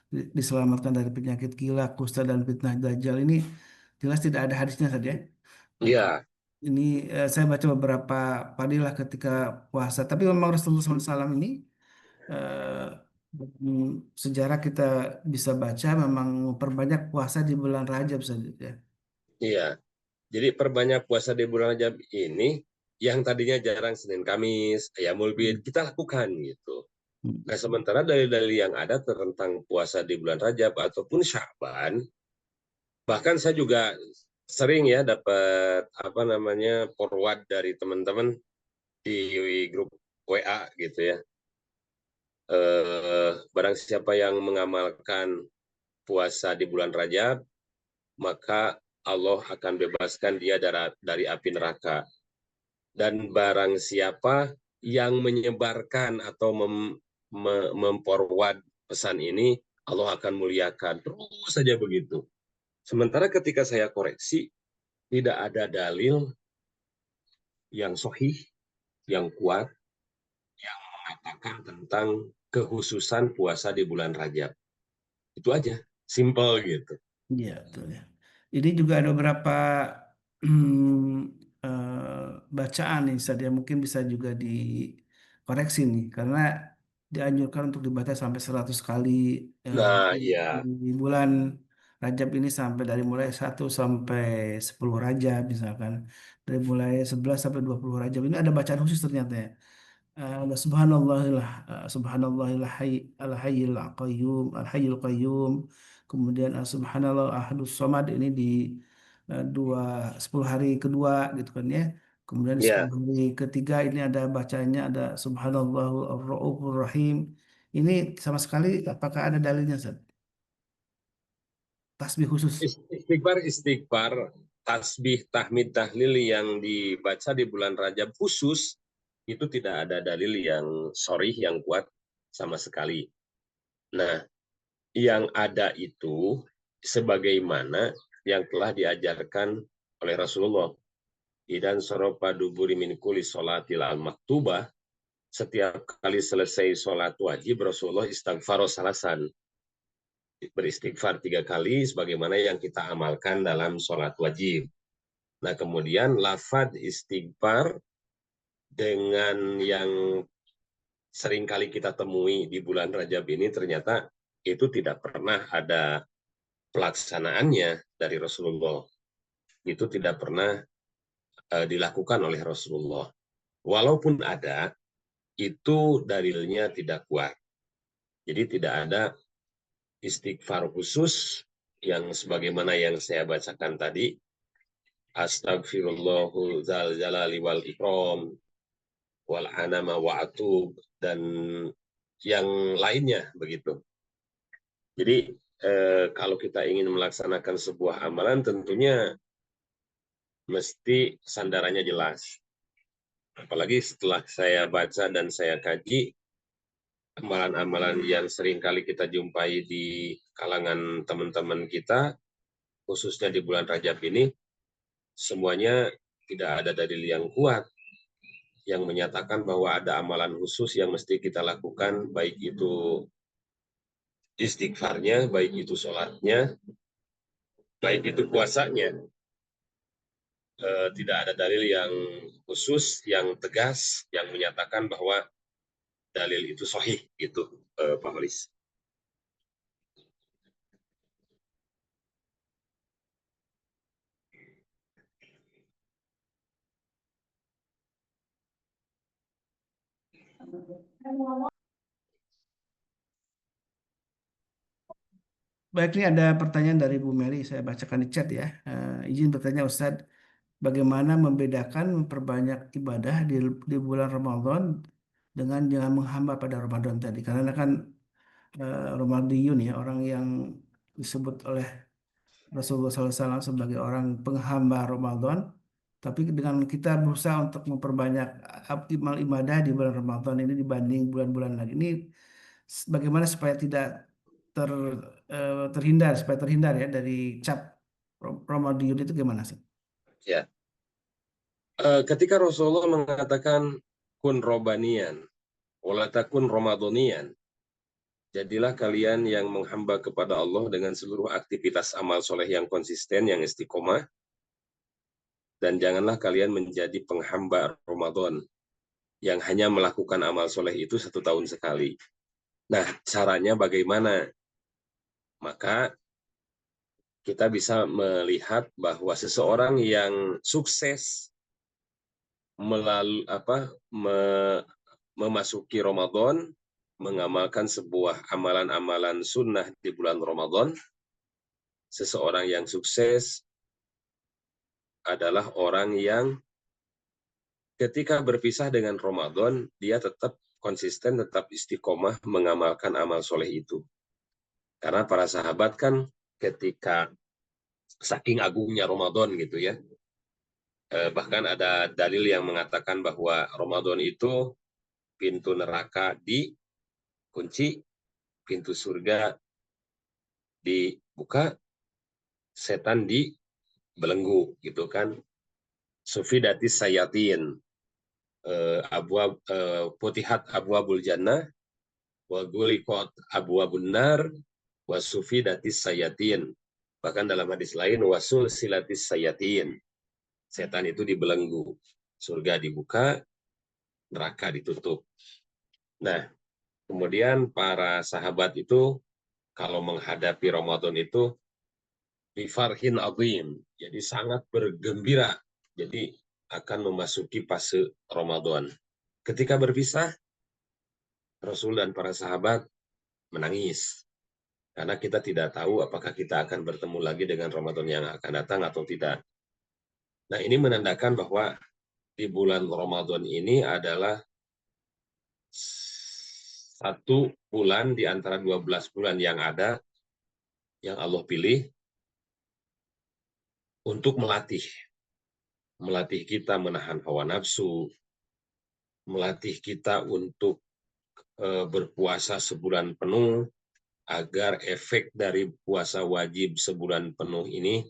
Diselamatkan dari penyakit gila, kusta dan fitnah dajjal. Ini jelas tidak ada hadisnya saja. iya, Ini saya baca beberapa padilah ketika puasa. Tapi memang Rasulullah SAW ini sejarah kita bisa baca memang memperbanyak puasa di bulan Rajab saja ya. iya. Jadi perbanyak puasa di bulan Rajab ini, yang tadinya jarang Senin Kamis, Ayamul Bid, Hmm. kita lakukan gitu. Hmm. Nah, sementara dalil-dalil yang ada tentang puasa di bulan Rajab ataupun Sya'ban, bahkan saya juga sering ya dapat apa namanya forward dari teman-teman di grup WA gitu ya. Barang siapa yang mengamalkan puasa di bulan Rajab, maka Allah akan bebaskan dia dari api neraka. Dan barang siapa yang menyebarkan atau memforward pesan ini, Allah akan muliakan. Terus saja begitu. Sementara ketika saya koreksi, tidak ada dalil yang sahih, yang kuat, yang mengatakan tentang kehususan puasa di bulan Rajab. Itu aja, simple gitu. Iya, betul ya. Ini juga ada beberapa bacaan nih, Ustaz, ya mungkin bisa juga dikoreksi nih, karena dianjurkan untuk dibaca sampai 100 kali Nah, di, ya, di bulan Rajab ini, sampai dari mulai 1 sampai 10 Rajab misalkan. Dari mulai 11 sampai 20 Rajab ini ada bacaan khusus ternyata ya. Subhanallahil hayyil qayyum, al hayyul qayyum. Kemudian subhanallah ahadus somad ini di 10 hari kedua gitu kan ya. Kemudian di ya. 10 hari ketiga ini ada bacanya, ada subhanallahu ar-raufur rahim. Ini sama sekali apakah ada dalilnya, Ustaz? Tasbih khusus. Istighfar, istighfar, tasbih, tahmid, tahlil yang dibaca di bulan Rajab khusus, itu tidak ada dalil yang sorry, yang kuat sama sekali. Nah, yang ada itu sebagaimana yang telah diajarkan oleh Rasulullah. Idan soropa duburi min kuli sholatil al-maktubah, setiap kali selesai sholat wajib, Rasulullah istighfar salasan. beristighfar 3 kali sebagaimana yang kita amalkan dalam sholat wajib. Nah, kemudian lafaz istighfar dengan yang sering kali kita temui di bulan Rajab ini ternyata itu tidak pernah ada pelaksanaannya dari Rasulullah. Itu tidak pernah dilakukan oleh Rasulullah. Walaupun ada, itu dalilnya tidak kuat. Jadi tidak ada istighfar khusus yang sebagaimana yang saya bacakan tadi, astagfirullahu zal jalali wal ikram wal anama wa atub, dan yang lainnya begitu. Jadi kalau kita ingin melaksanakan sebuah amalan tentunya mesti sandarannya jelas. Apalagi setelah saya baca dan saya kaji amalan-amalan yang sering kali kita jumpai di kalangan teman-teman kita, khususnya di bulan Rajab ini, semuanya tidak ada dalil yang kuat yang menyatakan bahwa ada amalan khusus yang mesti kita lakukan, baik itu istighfarnya, baik itu sholatnya, baik itu puasanya. Tidak ada dalil yang khusus, yang tegas, yang menyatakan bahwa dalil itu sahih, gitu, Pak Holis. Baik, ini ada pertanyaan dari Bu Mary, saya bacakan di chat ya. Izin bertanya Ustadz, bagaimana membedakan memperbanyak ibadah di bulan Ramadan dengan jangan menghamba pada Ramadan tadi? Karena kan Ramadiyun ya, orang yang disebut oleh Rasulullah SAW sebagai orang penghamba Ramadan, tapi dengan kita berusaha untuk memperbanyak amal ibadah di bulan Ramadan ini dibanding bulan-bulan lagi. Ini bagaimana supaya tidak ter, terhindar, supaya terhindar ya dari cap Ramadan itu gimana sih? Ya, ketika Rasulullah mengatakan kun robanian, walatakun ramadonian, jadilah kalian yang menghamba kepada Allah dengan seluruh aktivitas amal soleh yang konsisten, yang istiqomah, dan janganlah kalian menjadi penghamba Ramadan yang hanya melakukan amal soleh itu 1 tahun sekali. Nah, caranya bagaimana? Maka kita bisa melihat bahwa seseorang yang sukses memasuki Ramadan, mengamalkan sebuah amalan-amalan sunnah di bulan Ramadan, seseorang yang sukses adalah orang yang ketika berpisah dengan Ramadan, dia tetap konsisten, tetap istiqomah mengamalkan amal soleh itu. Karena para sahabat kan ketika saking agungnya Ramadan gitu ya, bahkan ada dalil yang mengatakan bahwa Ramadan itu pintu neraka dikunci, pintu surga dibuka, setan dibelenggu gitu kan. Sufidatis sayatin, putihat abwabul jannah, wa guliqat abwabun nar, wa sufidatis sayatin. Bahkan dalam hadis lain, wasul silatis sayatin. Setan itu dibelenggu, surga dibuka, neraka ditutup. Nah, kemudian para sahabat itu kalau menghadapi Ramadan itu bifarhin azim, jadi sangat bergembira, jadi akan memasuki fase Ramadan. Ketika berpisah, Rasul dan para sahabat menangis karena kita tidak tahu apakah kita akan bertemu lagi dengan Ramadan yang akan datang atau tidak. Nah, ini menandakan bahwa di bulan Ramadan ini adalah 1 bulan di antara 12 bulan yang ada, yang Allah pilih untuk melatih kita menahan hawa nafsu, melatih kita untuk berpuasa sebulan penuh, agar efek dari puasa wajib sebulan penuh ini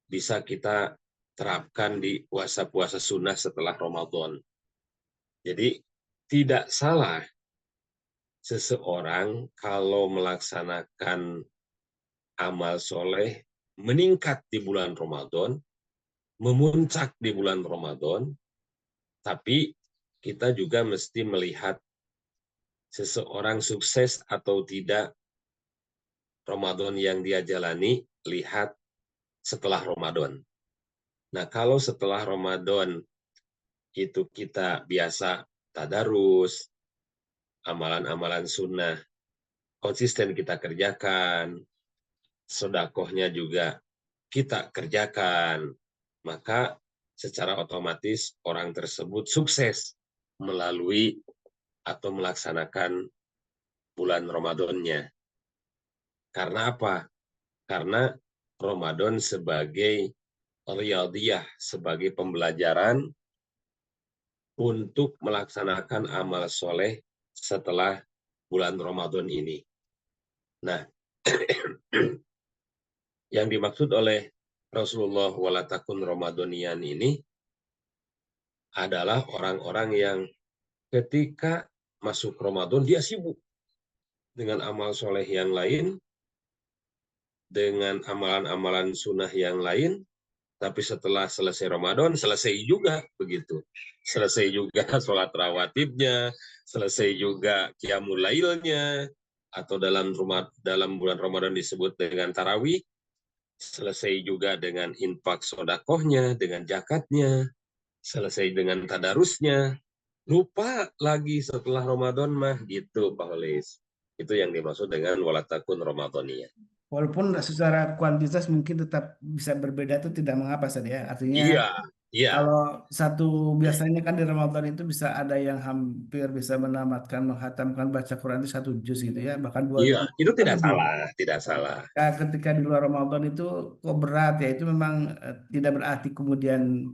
bisa kita terapkan di puasa-puasa sunnah setelah Ramadan. Jadi tidak salah seseorang kalau melaksanakan amal soleh meningkat di bulan Ramadan, memuncak di bulan Ramadan, tapi kita juga mesti melihat seseorang sukses atau tidak Ramadan yang dia jalani, lihat setelah Ramadan. Nah, kalau setelah Ramadan itu kita biasa tadarus, amalan-amalan sunnah, konsisten kita kerjakan, sedekahnya juga kita kerjakan, maka secara otomatis orang tersebut sukses melalui atau melaksanakan bulan Ramadannya. Karena apa? Karena Ramadan sebagai riyadhiyah, sebagai pembelajaran untuk melaksanakan amal soleh setelah bulan Ramadan ini. Nah, yang dimaksud oleh Rasulullah walatakun Ramadanian ini adalah orang-orang yang ketika masuk Ramadan dia sibuk dengan amal soleh yang lain, dengan amalan-amalan sunnah yang lain, tapi setelah selesai Ramadan, selesai juga begitu. Selesai juga sholat rawatibnya, selesai juga qiyamul lailnya, atau dalam bulan Ramadan disebut dengan tarawih, selesai juga dengan infak sodakohnya, dengan zakatnya, selesai dengan tadarusnya, lupa lagi setelah Ramadan mah gitu Pak Holis. Itu yang dimaksud dengan walatakun Ramadhaniyah. Walaupun secara kuantitas mungkin tetap bisa berbeda itu tidak mengapa saja. Artinya Iya, iya, kalau satu biasanya kan di Ramadan itu bisa ada yang hampir bisa menamatkan, menghatamkan baca Quran itu 1 juz gitu ya, bahkan dua iya. juz Itu kan tidak lebih. salah, tidak salah. Ya, ketika di luar Ramadan itu kok berat ya, itu memang tidak berarti kemudian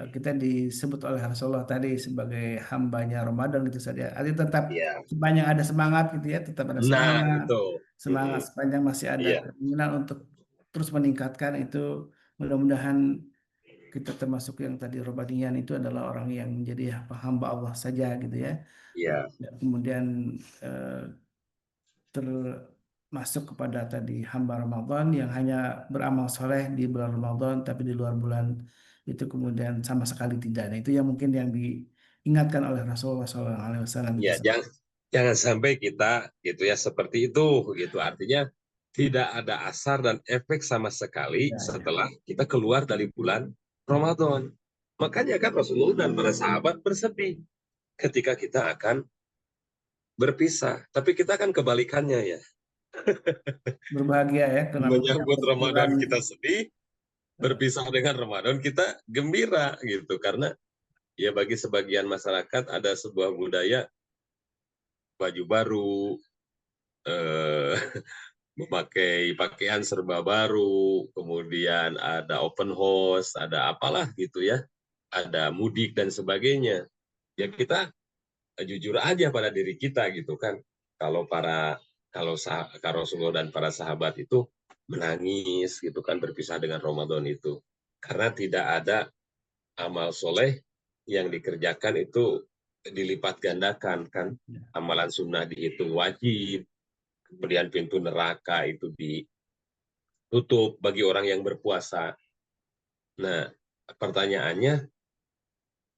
kita disebut oleh Rasulullah tadi sebagai hambanya Ramadan gitu saja. Artinya tetap Iya. sepanjang ada semangat gitu ya, tetap ada Nah, semangat, itu. semangat Mm-mm. sepanjang masih ada Iya, keinginan untuk terus meningkatkan itu. Mudah-mudahan kita termasuk yang tadi Robanian itu adalah orang yang menjadi hamba Allah saja gitu ya. iya, Ya, kemudian eh, termasuk kepada tadi hamba Ramadan yang hanya beramal soleh di bulan Ramadan, tapi di luar bulan itu kemudian sama sekali tidak. Nah, itu yang mungkin yang diingatkan oleh Rasulullah SAW itu. iya. Jangan sampai kita gitu ya seperti itu gitu. Artinya tidak ada asar dan efek sama sekali Ya, ya. setelah kita keluar dari bulan Ramadan. Makanya kan Rasulullah dan para sahabat bersedih ketika kita akan berpisah. Tapi kita kan kebalikannya ya. Berbahagia ya karena Menyambut menyambut bulan. Ramadan kita sedih, berpisah dengan Ramadan kita gembira gitu. Karena ya bagi sebagian masyarakat ada sebuah budaya baju baru, eh, memakai pakaian serba baru, kemudian ada open house, ada apalah gitu ya, ada mudik dan sebagainya. Ya kita jujur aja pada diri kita gitu kan. Kalau kalau Rasulullah dan para sahabat itu menangis gitu kan berpisah dengan Ramadan itu. Karena tidak ada amal soleh yang dikerjakan itu dilipat gandakan kan. Ya. Amalan sunnah dihitung wajib, kemudian pintu neraka itu ditutup bagi orang yang berpuasa. Nah, pertanyaannya,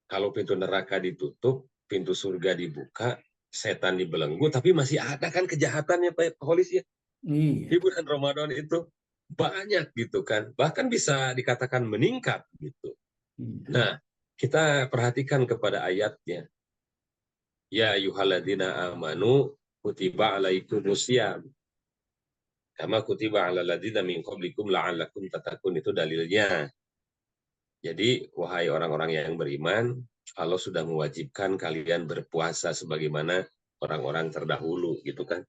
kalau pintu neraka ditutup, pintu surga dibuka, setan dibelenggu, tapi masih ada kan kejahatannya Pak Holis ya. Di Iya. bulan Ramadan itu banyak gitu kan. Bahkan bisa dikatakan meningkat gitu. Iya. Nah, kita perhatikan kepada ayatnya. Ya ayyuhalladzina amanu kutiba alaikumusiyam. Kama kutiba ala ladzina min qablikum la'allakum tatakun, itu dalilnya. Jadi, wahai orang-orang yang beriman, Allah sudah mewajibkan kalian berpuasa sebagaimana orang-orang terdahulu, gitu kan.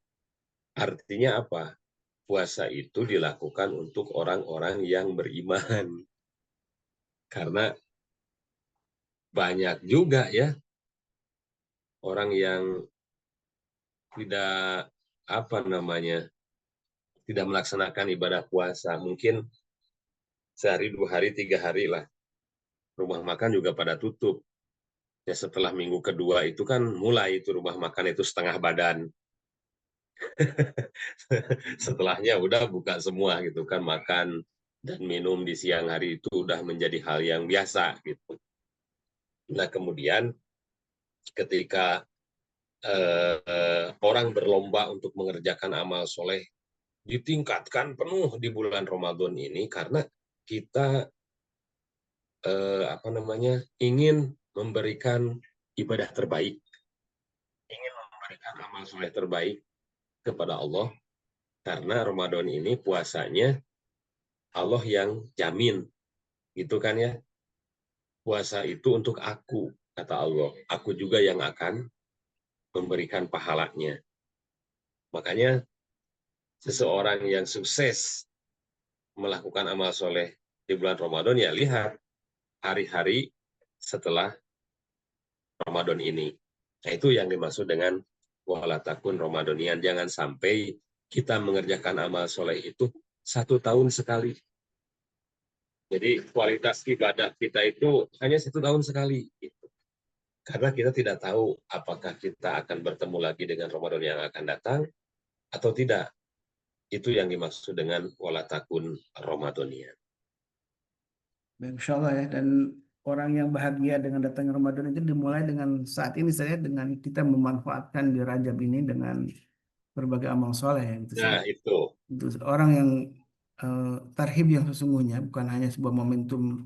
Artinya apa? Puasa itu dilakukan untuk orang-orang yang beriman. Karena banyak juga ya orang yang tidak apa namanya, tidak melaksanakan ibadah puasa. Mungkin sehari, 2 hari, 3 hari lah. Rumah makan juga pada tutup. Ya setelah minggu kedua itu kan mulai itu rumah makan itu setengah badan. Setelahnya udah buka semua gitu kan, makan dan minum di siang hari itu udah menjadi hal yang biasa gitu. Nah kemudian ketika orang berlomba untuk mengerjakan amal soleh ditingkatkan penuh di bulan Ramadan ini karena kita ingin memberikan ibadah terbaik, ingin memberikan amal soleh terbaik kepada Allah karena Ramadan ini puasanya Allah yang jamin, gitu kan ya. Puasa itu untuk aku, kata Allah. Aku juga yang akan memberikan pahalanya. Makanya seseorang yang sukses melakukan amal soleh di bulan Ramadan, ya lihat hari-hari setelah Ramadan ini. Nah, itu yang dimaksud dengan wala takun Ramadanian. Jangan sampai kita mengerjakan amal soleh itu 1 tahun sekali. Jadi kualitas ibadah kita itu hanya 1 tahun sekali. Gitu. Karena kita tidak tahu apakah kita akan bertemu lagi dengan Ramadan yang akan datang atau tidak. Itu yang dimaksud dengan wala takun Ramadanian. Insya Allah ya. Dan orang yang bahagia dengan datangnya Ramadan itu dimulai dengan saat ini saya dengan kita memanfaatkan di Rajab ini dengan berbagai amal soleh ya, gitu saya. Nah, itu. Itu orang yang tarhib yang sesungguhnya bukan hanya sebuah momentum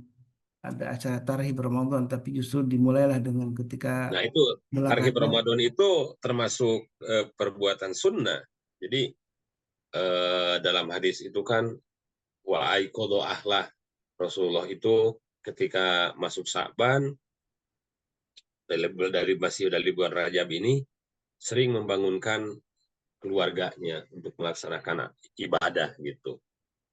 ada acara tarhib Ramadan, tapi justru dimulailah dengan ketika Nah, itu bulan tarhib Rajab. Ramadan itu termasuk perbuatan sunnah. Jadi dalam hadis itu kan wa aikodo ahlah, Rasulullah itu ketika masuk Sa'ban dari bulan Rajab ini sering membangunkan keluarganya untuk melaksanakan ibadah gitu,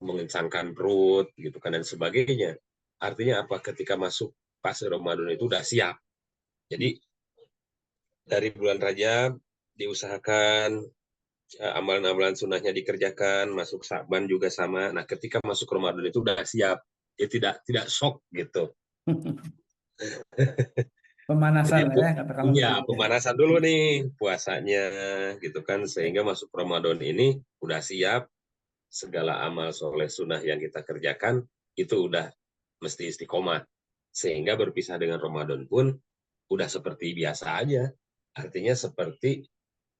mengencangkan perut gitu kan dan sebagainya. Artinya apa? Ketika masuk fase Ramadan itu udah siap. Jadi dari bulan Rajab diusahakan amalan-amalan sunnahnya dikerjakan, masuk Sa'ban juga sama. Nah, ketika masuk Ramadan itu udah siap, ya tidak shock gitu. Pemanasan Jadi lah ya, katakan ya begitu ya. pemanasan dulu nih puasanya gitu kan sehingga masuk Ramadan ini udah siap segala amal soleh sunnah yang kita kerjakan itu udah mesti istiqomah sehingga berpisah dengan Ramadan pun udah seperti biasa aja artinya seperti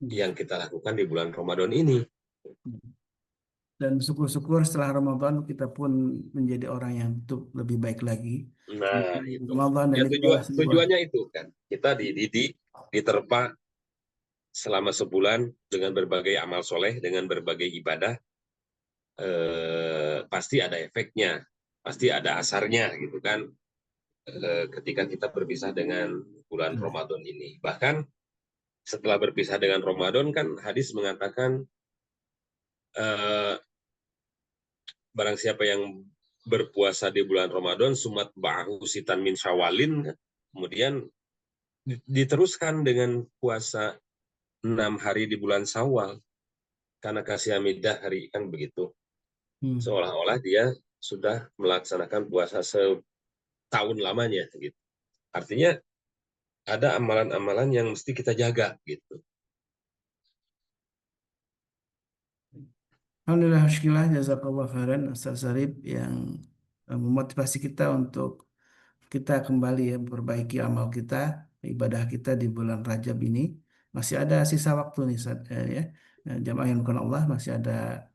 yang kita lakukan di bulan Ramadan ini. Dan syukur-syukur setelah Ramadan kita pun menjadi orang yang tuh lebih baik lagi. Nah itu Ramadan dan ya itu adalah sebuah tujuannya itu kan kita dididik diterpa selama sebulan dengan berbagai amal soleh dengan berbagai ibadah pasti ada efeknya, pasti ada asarnya gitu kan ketika kita berpisah dengan bulan Ramadan ini. Bahkan setelah berpisah dengan Ramadan kan hadis mengatakan eh, barang siapa yang berpuasa di bulan Ramadan sumat ba'ahu sitan min syawalin kemudian diteruskan dengan puasa 6 hari di bulan Syawal karena kasih hamidah hari kan begitu. hmm. Seolah-olah dia sudah melaksanakan puasa setahun lamanya gitu. Artinya ada amalan-amalan yang mesti kita jaga gitu. Alhamdulillah, syukurlah, jazakallah khairan Ustaz Sarip yang memotivasi kita untuk kita kembali ya memperbaiki amal kita, ibadah kita di bulan Rajab ini. Masih ada sisa waktu nih ya. Jamaah yang bukan Allah masih ada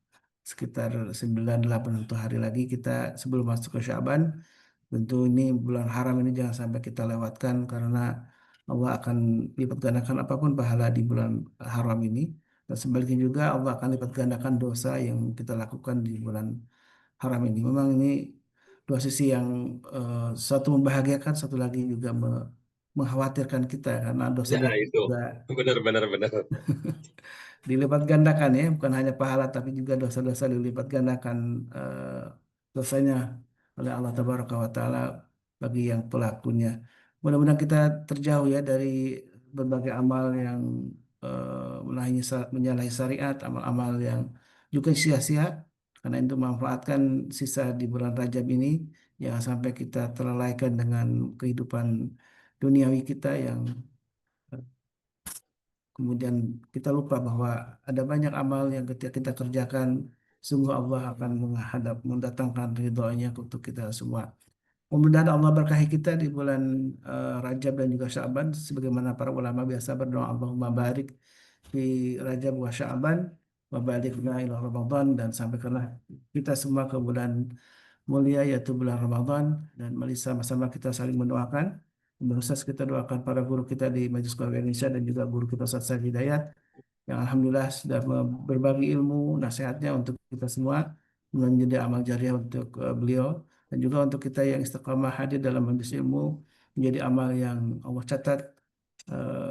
sekitar 9 8 hari lagi kita sebelum masuk ke Syaban. Tentu ini bulan haram ini jangan sampai kita lewatkan karena Allah akan lipat gandakan apapun pahala di bulan haram ini. Dan sebaliknya juga Allah akan lipat gandakan dosa yang kita lakukan di bulan haram ini. Memang ini dua sisi yang satu membahagiakan, satu lagi juga mengkhawatirkan kita karena Nah dosa-dosa itu juga benar-benar benar. dilipat gandakan ya, bukan hanya pahala tapi juga dosa-dosa dilipat gandakan dosanya oleh Allah Tabaraka wa Taala bagi yang pelakunya. Mudah-mudahan kita terjauh ya dari berbagai amal yang menyalahi syariat, amal-amal yang juga sia-sia karena itu memanfaatkan sisa di bulan Rajab ini jangan sampai kita terlalaikan dengan kehidupan duniawi kita yang kemudian kita lupa bahwa ada banyak amal yang ketika kita kerjakan, sungguh Allah akan mendatangkan ridhonya untuk kita semua. Mudah-mudahan Allah berkahi kita di bulan Rajab dan juga Sya'ban, sebagaimana para ulama biasa berdoa, Allahumma barik fi Rajab wa Sya'ban wa balighna ila Ramadan, dan sampaikanlah kita semua ke bulan mulia yaitu bulan Ramadan, dan mari sama-sama kita saling mendoakan. Khusus kita doakan para guru kita di Majelis Keluarga Indonesia dan juga guru kita Ustaz Said Hidayat yang alhamdulillah sudah berbagi ilmu nasihatnya untuk kita semua, menjadi amal jariah untuk beliau, dan juga untuk kita yang istiqamah hadir dalam majelis ilmu menjadi amal yang Allah catat.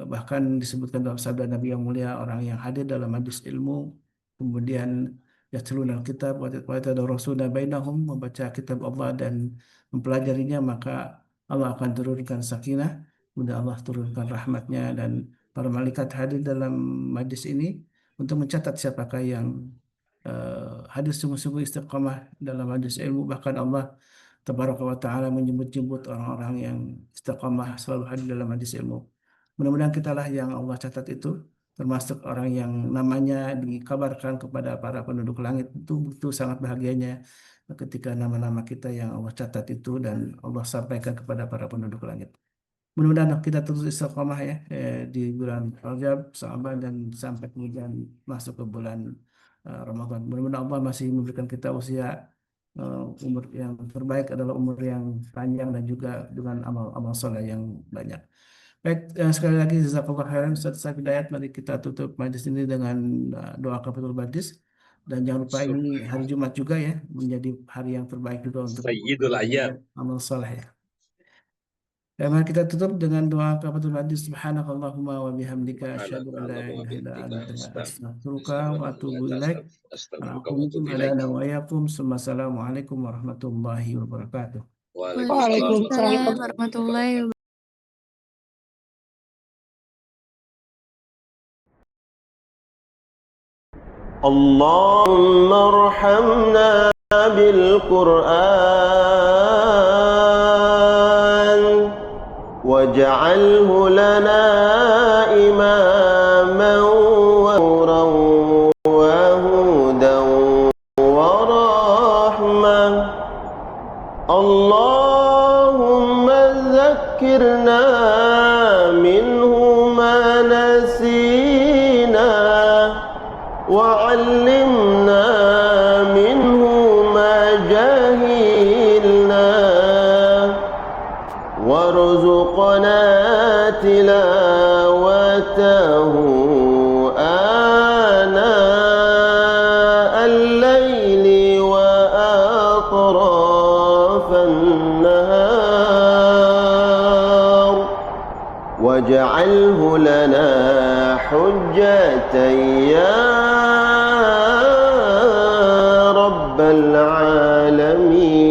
Bahkan disebutkan dalam sabda Nabi yang mulia, orang yang hadir dalam majelis ilmu kemudian yatluna alkitab wa yatadarasuna bainahum, membaca kitab Allah dan mempelajarinya, maka Allah akan turunkan sakinah, kemudian Allah turunkan rahmatnya, dan para malaikat hadir dalam majlis ini untuk mencatat siapakah yang hadir sungguh-sungguh istiqamah dalam majlis ilmu. Bahkan Allah Tabaraka wa Ta'ala menyebut-nyebut orang-orang yang istiqamah selalu hadir dalam majlis ilmu. Mudah-mudahan kitalah yang Allah catat itu, termasuk orang yang namanya dikabarkan kepada para penduduk langit. Itu sangat bahagianya ketika nama-nama kita yang Allah catat itu dan Allah sampaikan kepada para penduduk langit. Mudah-mudahan kita terus istiqamah ya di bulan Rajab, Sya'ban, dan sampai kemudian masuk ke bulan Ramadan. Mudah-mudahan Allah masih memberikan kita usia, umur yang terbaik adalah umur yang panjang dan juga dengan amal-amal soleh yang banyak. Baik, sekali lagi jazakallahu khairan Ustaz Hidayat. Mari kita tutup majlis ini dengan doa kafaratul majlis, dan jangan lupa ini hari Jumat juga ya, menjadi hari yang terbaik juga untuk Sayyidul Ayyam. amal soleh ya. Ya, mari kita tutup dengan doa kafaratul majlis. Subhanakallahumma wa bihamdika asyhadu an la ilaha illa anta astaghfiruka wa atubu ilaik. Assalamualaikum warahmatullahi wabarakatuh. Waalaikumsalam warahmatullahi wabarakatuh. اللهم ارحمنا بالقرآن واجعله لنا إماما ونورا وهدى ورحمة. اللهم ذكرنا منه ما نسينا وعلمنا منه ما جهلنا وارزقنا تلاوته آناء الليل وأطراف النهار واجعله لنا حجة يا رب العالمين.